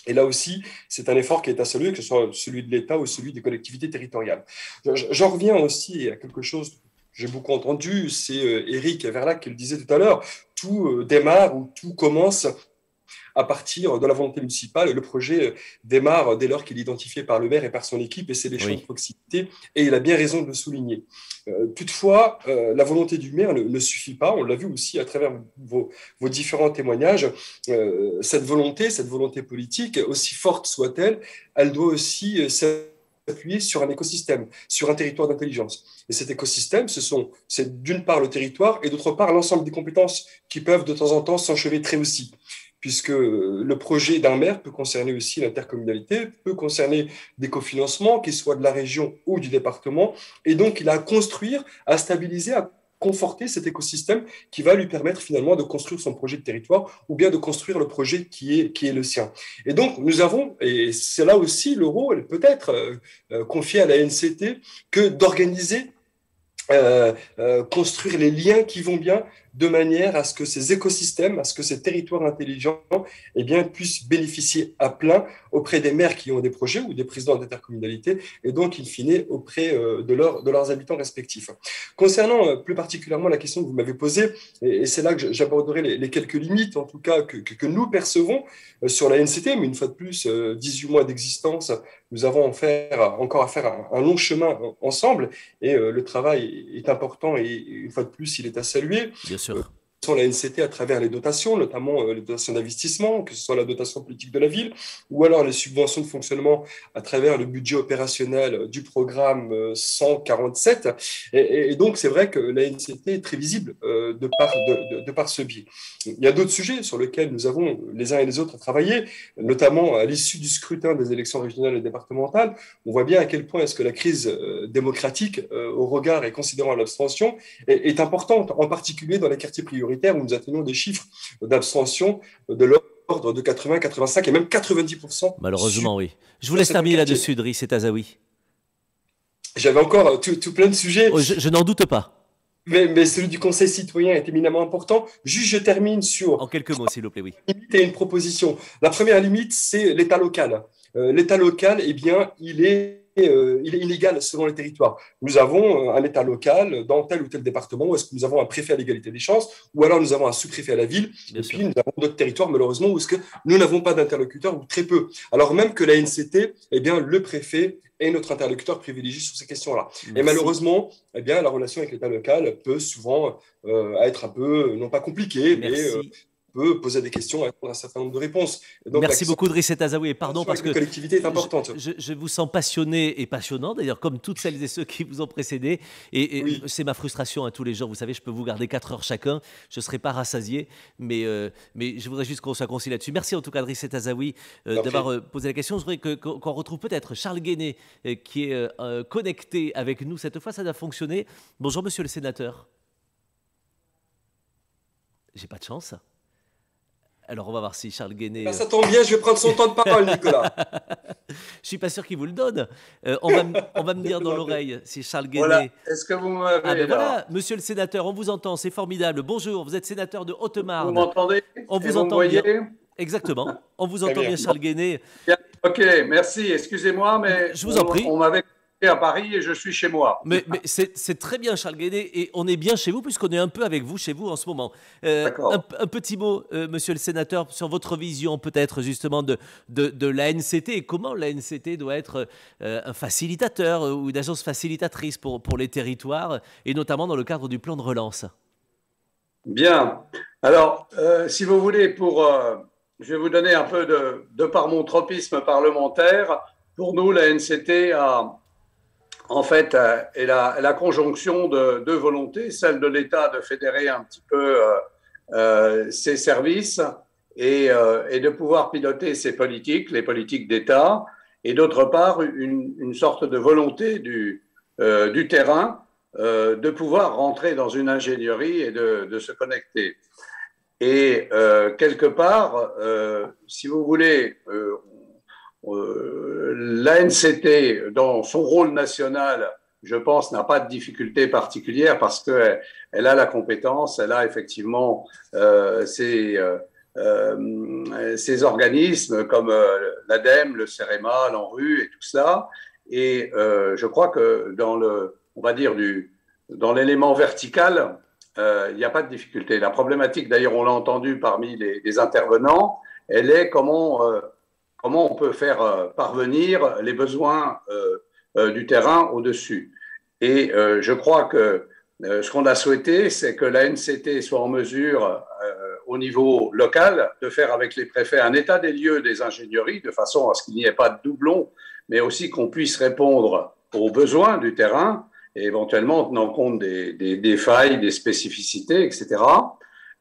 Et là aussi, c'est un effort qui est à saluer, que ce soit celui de l'État ou celui des collectivités territoriales. J'en reviens aussi à quelque chose que j'ai beaucoup entendu, c'est Éric Verlac qui le disait tout à l'heure, tout démarre ou tout commence à partir de la volonté municipale. Le projet démarre dès lors qu'il est identifié par le maire et par son équipe, et c'est des champs de proximité, et il a bien raison de le souligner. Toutefois, la volonté du maire ne suffit pas, on l'a vu aussi à travers vos différents témoignages, cette volonté politique, aussi forte soit-elle, elle doit aussi s'appuyer sur un écosystème, sur un territoire d'intelligence. Et cet écosystème, c'est d'une part le territoire et d'autre part l'ensemble des compétences qui peuvent de temps en temps s'enchevêtrer aussi, puisque le projet d'un maire peut concerner aussi l'intercommunalité, peut concerner des cofinancements, qu'ils soient de la région ou du département, et donc il a à construire, à stabiliser, à conforter cet écosystème qui va lui permettre finalement de construire son projet de territoire ou bien de construire le projet qui est le sien. Et donc nous avons, et c'est là aussi le rôle peut-être confié à la NCT, que d'organiser, construire les liens qui vont bien, de manière à ce que ces écosystèmes, à ce que ces territoires intelligents eh bien, puissent bénéficier à plein auprès des maires qui ont des projets ou des présidents d'intercommunalité, et donc, in fine, auprès de leurs habitants respectifs. Concernant plus particulièrement la question que vous m'avez posée, et c'est là que j'aborderai les quelques limites, en tout cas, que nous percevons sur la NCT, mais une fois de plus, 18 mois d'existence, nous avons encore à faire un long chemin ensemble, et le travail est important, et une fois de plus, il est à saluer. Bien sûr. La NCT à travers les dotations, notamment les dotations d'investissement, que ce soit la dotation politique de la ville, ou alors les subventions de fonctionnement à travers le budget opérationnel du programme 147. Et donc, c'est vrai que la NCT est très visible de par ce biais. Il y a d'autres sujets sur lesquels nous avons les uns et les autres travaillé, notamment à l'issue du scrutin des élections régionales et départementales. On voit bien à quel point est-ce que la crise démocratique, au regard et considérant l'abstention, est importante, en particulier dans les quartiers prioritaires, où nous atteignons des chiffres d'abstention de l'ordre de 80, 85 et même 90%. Malheureusement, oui. Je vous laisse terminer là-dessus, Driss Etazaoui. J'avais encore tout plein de sujets. Oh, je n'en doute pas. Mais celui du Conseil citoyen est éminemment important. Juste, je termine sur... En quelques mots, s'il vous plaît, oui. Une limite et une proposition. La première limite, c'est l'État local. L'État local, eh bien, il est inégal selon les territoires. Nous avons un État local dans tel ou tel département où est-ce que nous avons un préfet à l'égalité des chances, ou alors nous avons un sous-préfet à la ville, et puis nous avons d'autres territoires malheureusement où est-ce que nous n'avons pas d'interlocuteur ou très peu. Alors même que la NCT, eh bien, le préfet est notre interlocuteur privilégié sur ces questions-là. Et malheureusement, eh bien, la relation avec l'État local peut souvent être un peu, non pas compliquée, mais peut poser des questions et répondre à un certain nombre de réponses. Donc, merci beaucoup, Driss Etazaoui, et pardon parce que la collectivité est importante. Je vous sens passionné et passionnant, d'ailleurs, comme toutes celles et ceux qui vous ont précédé. Et oui, c'est ma frustration tous les jours. Vous savez, je peux vous garder 4 heures chacun. Je ne serai pas rassasié, mais je voudrais juste qu'on soit concis là-dessus. Merci en tout cas, Driss Etazaoui, d'avoir posé la question. Je voudrais qu'on retrouve peut-être Charles Guéné, qui est connecté avec nous. Cette fois, ça a fonctionné. Bonjour, monsieur le sénateur. J'ai pas de chance. Alors, on va voir si Charles Guéné... Ça tombe bien, je vais prendre son temps de parole, Nicolas. Je ne suis pas sûr qu'il vous le donne. On va me dire dans l'oreille si Charles Guéné... Voilà. Est-ce que vous m'avez voilà, monsieur le sénateur, on vous entend, c'est formidable. Bonjour, vous êtes sénateur de Haute-Marne. Vous m'entendez? On vous entend bien. Exactement, on vous entend bien, Charles Guéné. Ok, merci, excusez-moi, mais je vous en prie. On m'avait à Paris et je suis chez moi. Mais c'est très bien, Charles Guéné, et on est bien chez vous puisqu'on est un peu avec vous chez vous en ce moment. Un petit mot, monsieur le sénateur, sur votre vision peut-être justement de l'ANCT et comment l'ANCT doit être un facilitateur ou une agence facilitatrice pour les territoires et notamment dans le cadre du plan de relance. Bien. Alors, si vous voulez, je vais vous donner un peu de par mon tropisme parlementaire. Pour nous, l'ANCT est la conjonction de deux volontés, celle de l'État de fédérer un petit peu ses services et de pouvoir piloter ses politiques, les politiques d'État, et d'autre part, une sorte de volonté du terrain de pouvoir rentrer dans une ingénierie et de se connecter. Et quelque part, si vous voulez... l'ANCT, dans son rôle national, je pense, n'a pas de difficulté particulière parce qu'elle a la compétence, elle a effectivement ces organismes comme l'ADEME, le CEREMA, l'ANRU et tout cela. Et je crois que on va dire dans l'élément vertical, il n'y a pas de difficulté. La problématique, d'ailleurs, on l'a entendu parmi les intervenants, elle est comment on peut faire parvenir les besoins du terrain au-dessus. Et je crois que ce qu'on a souhaité, c'est que la NCT soit en mesure, au niveau local, de faire avec les préfets un état des lieux des ingénieries, de façon à ce qu'il n'y ait pas de doublons, mais aussi qu'on puisse répondre aux besoins du terrain, et éventuellement en tenant compte des failles, des spécificités, etc.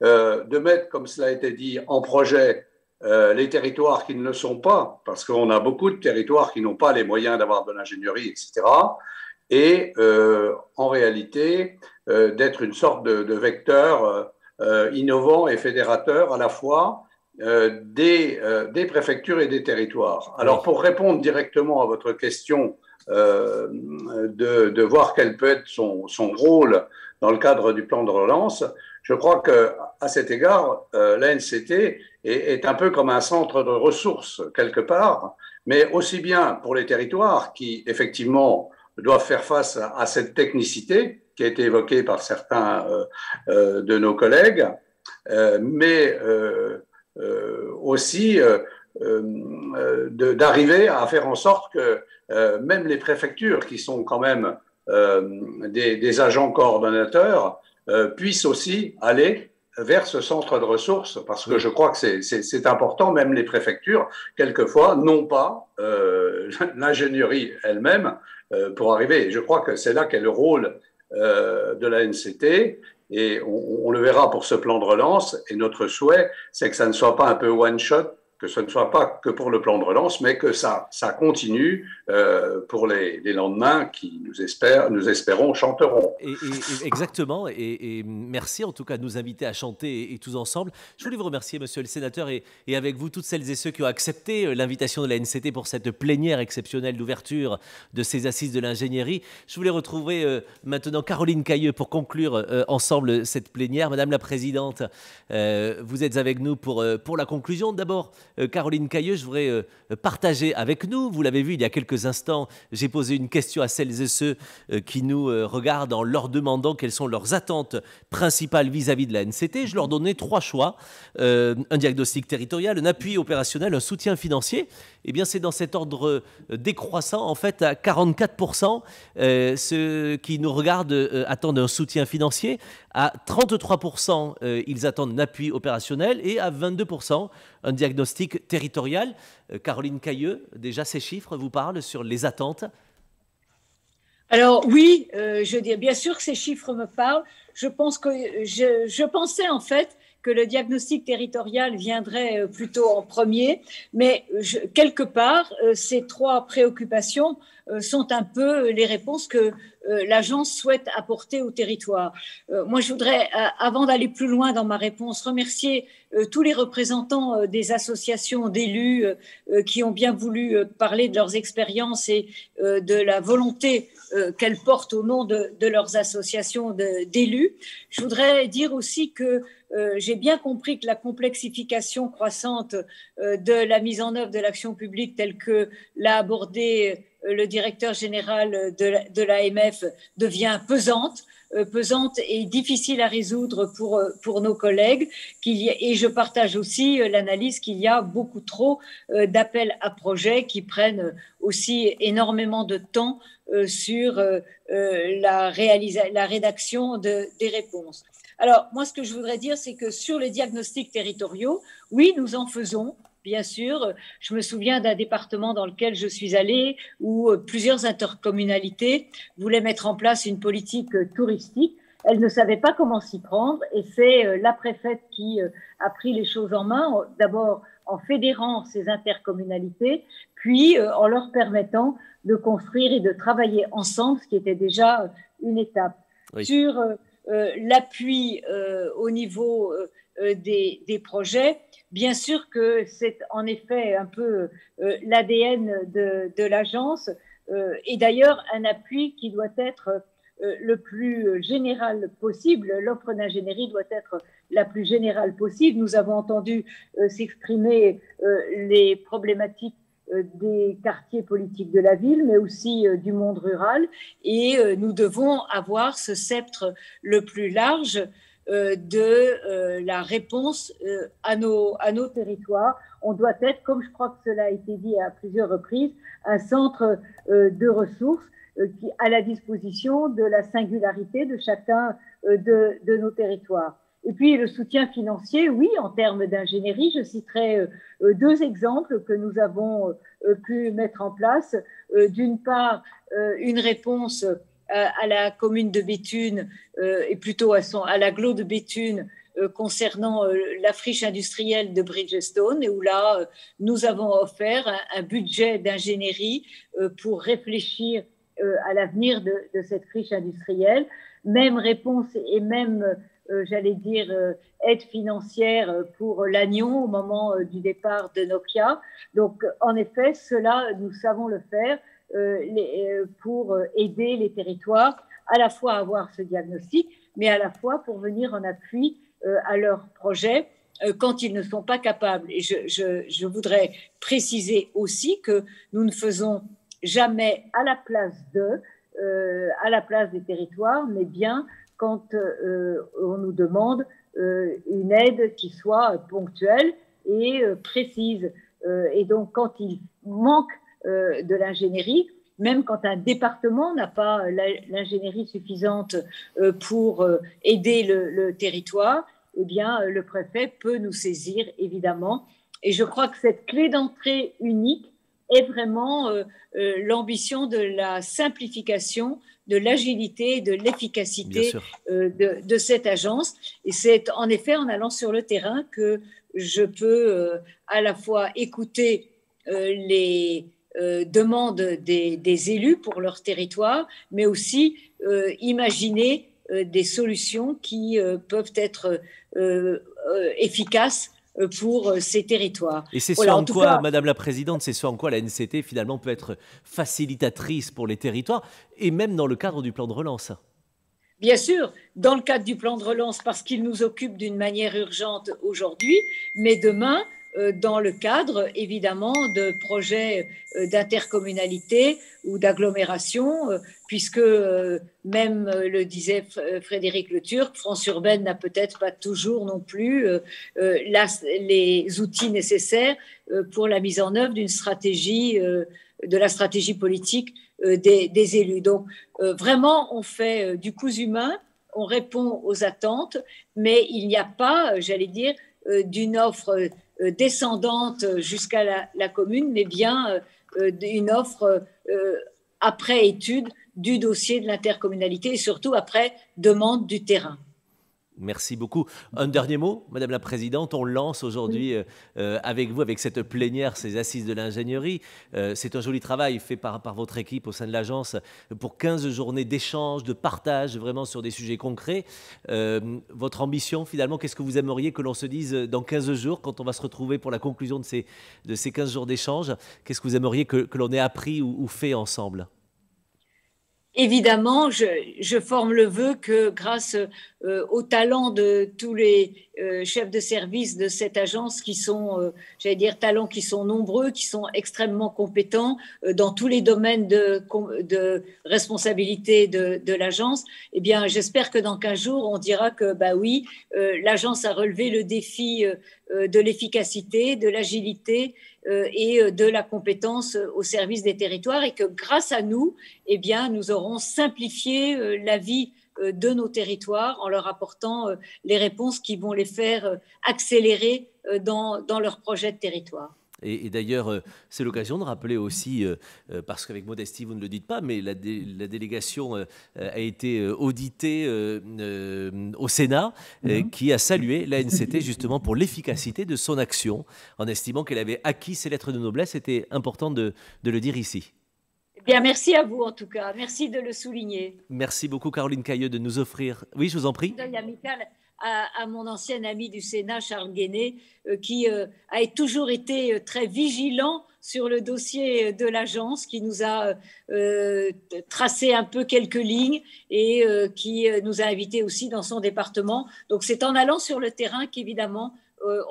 De mettre, comme cela a été dit, en projet les territoires qui ne le sont pas, parce qu'on a beaucoup de territoires qui n'ont pas les moyens d'avoir de l'ingénierie, etc. Et en réalité, d'être une sorte de vecteur innovant et fédérateur à la fois des préfectures et des territoires. Alors, pour répondre directement à votre question, de voir quel peut être son rôle dans le cadre du plan de relance, je crois qu'à cet égard, l'ANCT est un peu comme un centre de ressources quelque part, mais aussi bien pour les territoires qui, effectivement, doivent faire face à cette technicité qui a été évoquée par certains de nos collègues, mais aussi d'arriver à faire en sorte que même les préfectures, qui sont quand même des agents coordonnateurs, puissent aussi aller vers ce centre de ressources, parce que je crois que c'est important, même les préfectures, quelquefois, n'ont pas l'ingénierie elle-même pour arriver. Et je crois que c'est là qu'est le rôle de la NCT, et on le verra pour ce plan de relance, et notre souhait, c'est que ça ne soit pas un peu one-shot, que ce ne soit pas que pour le plan de relance, mais que ça continue pour les lendemains qui, nous espérons, chanteront. Exactement, et merci en tout cas de nous inviter à chanter et tous ensemble. Je voulais vous remercier, monsieur le sénateur, et avec vous, toutes celles et ceux qui ont accepté l'invitation de la NCT pour cette plénière exceptionnelle d'ouverture de ces assises de l'ingénierie. Je voulais retrouver maintenant Caroline Cayeux pour conclure ensemble cette plénière. Madame la Présidente, vous êtes avec nous pour la conclusion. D'abord, Caroline Cayeux, je voudrais partager avec nous, vous l'avez vu il y a quelques instants, j'ai posé une question à celles et ceux qui nous regardent en leur demandant quelles sont leurs attentes principales vis-à-vis de la NCT. Je leur donnais 3 choix, un diagnostic territorial, un appui opérationnel, un soutien financier. Eh bien, c'est dans cet ordre décroissant, en fait, à 44%, ceux qui nous regardent attendent un soutien financier, à 33%, ils attendent un appui opérationnel, et à 22%, un diagnostic territorial. Caroline Cayeux, déjà ces chiffres vous parlent sur les attentes? Alors oui, je dis bien sûr que ces chiffres me parlent. Je pensais en fait que le diagnostic territorial viendrait plutôt en premier, mais quelque part, ces 3 préoccupations sont un peu les réponses que l'agence souhaite apporter au territoire. Moi, je voudrais, avant d'aller plus loin dans ma réponse, remercier tous les représentants des associations d'élus qui ont bien voulu parler de leurs expériences et de la volonté qu'elles portent au nom de leurs associations d'élus. Je voudrais dire aussi que j'ai bien compris que la complexification croissante de la mise en œuvre de l'action publique telle que l'a abordé le directeur général de l'AMF devient pesante et difficile à résoudre pour nos collègues. Et je partage aussi l'analyse qu'il y a beaucoup trop d'appels à projets qui prennent aussi énormément de temps sur la rédaction des réponses. Alors, moi, ce que je voudrais dire, c'est que sur les diagnostics territoriaux, oui, nous en faisons. Bien sûr, je me souviens d'un département dans lequel je suis allée où plusieurs intercommunalités voulaient mettre en place une politique touristique. Elles ne savaient pas comment s'y prendre et c'est la préfète qui a pris les choses en main, d'abord en fédérant ces intercommunalités, puis en leur permettant de construire et de travailler ensemble, ce qui était déjà une étape. Oui. Sur l'appui au niveau des projets, bien sûr que c'est en effet un peu l'ADN de l'agence et d'ailleurs un appui qui doit être le plus général possible. L'offre d'ingénierie doit être la plus générale possible. Nous avons entendu s'exprimer les problématiques des quartiers politiques de la ville, mais aussi du monde rural. Et nous devons avoir ce sceptre le plus large de la réponse à nos territoires. On doit être, comme je crois que cela a été dit à plusieurs reprises, un centre de ressources qui à la disposition de la singularité de chacun de nos territoires. Et puis le soutien financier, oui, en termes d'ingénierie, je citerai deux exemples que nous avons pu mettre en place. D'une part, une réponse à la commune de Béthune et plutôt à l'agglo de Béthune concernant la friche industrielle de Bridgestone, et où là, nous avons offert un budget d'ingénierie pour réfléchir à l'avenir de cette friche industrielle. Même réponse et même j'allais dire, aide financière pour Lannion au moment du départ de Nokia. Donc, en effet, cela, nous savons le faire pour aider les territoires à la fois à avoir ce diagnostic, mais à la fois pour venir en appui à leurs projets quand ils ne sont pas capables. Et je voudrais préciser aussi que nous ne faisons jamais à la place des territoires, mais bien quand on nous demande une aide qui soit ponctuelle et précise. Et donc, quand il manque de l'ingénierie, même quand un département n'a pas l'ingénierie suffisante pour aider le territoire, eh bien, le préfet peut nous saisir, évidemment. Et je crois que cette clé d'entrée unique est vraiment l'ambition de la simplification, de l'agilité et de l'efficacité de cette agence. Et c'est en effet en allant sur le terrain que je peux à la fois écouter les demandes des élus pour leur territoire, mais aussi imaginer des solutions qui peuvent être efficaces pour ces territoires. Et c'est ce en quoi, Madame la Présidente, c'est ce en quoi la NCT finalement peut être facilitatrice pour les territoires, et même dans le cadre du plan de relance. Bien sûr, dans le cadre du plan de relance, parce qu'il nous occupe d'une manière urgente aujourd'hui, mais demain, dans le cadre, évidemment, de projets d'intercommunalité ou d'agglomération, puisque même le disait Frédéric Le Turc, France urbaine n'a peut-être pas toujours non plus les outils nécessaires pour la mise en œuvre d'une stratégie, de la stratégie politique des élus. Donc, vraiment, on fait du cousu humain, on répond aux attentes, mais il n'y a pas, j'allais dire, d'une offre descendante jusqu'à la commune, mais bien une offre après étude du dossier de l'intercommunalité et surtout après demande du terrain. Merci beaucoup. Un dernier mot, Madame la Présidente. On lance aujourd'hui avec vous, avec cette plénière, ces assises de l'ingénierie. C'est un joli travail fait par votre équipe au sein de l'agence pour 15 journées d'échange, de partage, vraiment sur des sujets concrets. Votre ambition, finalement, qu'est-ce que vous aimeriez que l'on se dise dans 15 jours, quand on va se retrouver pour la conclusion de ces 15 jours d'échange? Qu'est-ce que vous aimeriez que l'on ait appris ou fait ensemble? Évidemment, je forme le vœu que grâce au talent de tous les chefs de service de cette agence qui sont, j'allais dire, talents qui sont nombreux, qui sont extrêmement compétents dans tous les domaines de responsabilité de l'agence, eh bien, j'espère que dans 15 jours, on dira que, bah oui, l'agence a relevé le défi de l'efficacité, de l'agilité et de la compétence au service des territoires, et que grâce à nous, eh bien, nous aurons simplifié la vie de nos territoires en leur apportant les réponses qui vont les faire accélérer dans leur projet de territoire. Et d'ailleurs, c'est l'occasion de rappeler aussi, parce qu'avec modestie, vous ne le dites pas, mais la délégation a été auditée au Sénat, qui a salué l'ANCT justement pour l'efficacité de son action, en estimant qu'elle avait acquis ses lettres de noblesse. C'était important de le dire ici. Eh bien, merci à vous en tout cas. Merci de le souligner. Merci beaucoup, Caroline Cailleux, de nous offrir... Oui, je vous en prie. Un amical à mon ancien ami du Sénat, Charles Guéné, qui a toujours été très vigilant sur le dossier de l'agence, qui nous a tracé un peu quelques lignes et qui nous a invités aussi dans son département. Donc c'est en allant sur le terrain qu'évidemment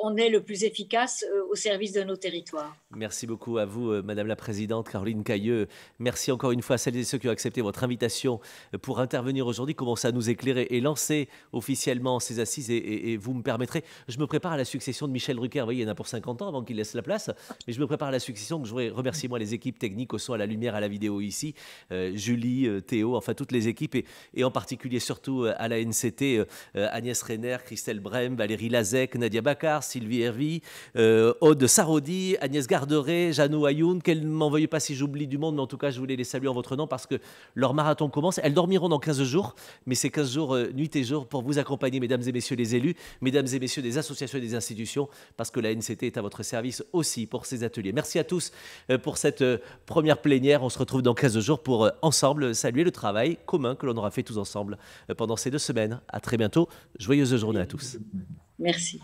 on est le plus efficace au service de nos territoires. Merci beaucoup à vous, Madame la Présidente, Caroline Cayeux. Merci encore une fois à celles et ceux qui ont accepté votre invitation pour intervenir aujourd'hui, commencer à nous éclairer et lancer officiellement ces assises. Et vous me permettrez, je me prépare à la succession de Michel Drucker. Vous voyez, il y en a pour 50 ans avant qu'il laisse la place. Mais je me prépare à la succession. Donc je voudrais remercier moi les équipes techniques au son, à la lumière, à la vidéo ici. Julie, Théo, enfin toutes les équipes. Et en particulier surtout à la NCT, Agnès Reiner, Christelle Brem, Valérie Lazec, Nadia Baccar, Sylvie Hervy, Aude Sarodi, Agnès Garderet, Jeannot Ayoun, qu'elles ne m'en veuillent pas si j'oublie du monde, mais en tout cas je voulais les saluer en votre nom parce que leur marathon commence. Elles dormiront dans 15 jours, mais c'est 15 jours nuit et jour pour vous accompagner, mesdames et messieurs les élus, mesdames et messieurs des associations et des institutions, parce que la NCT est à votre service aussi pour ces ateliers. Merci à tous pour cette première plénière. On se retrouve dans 15 jours pour ensemble saluer le travail commun que l'on aura fait tous ensemble pendant ces 2 semaines. À très bientôt. Joyeuse journée à tous. Merci.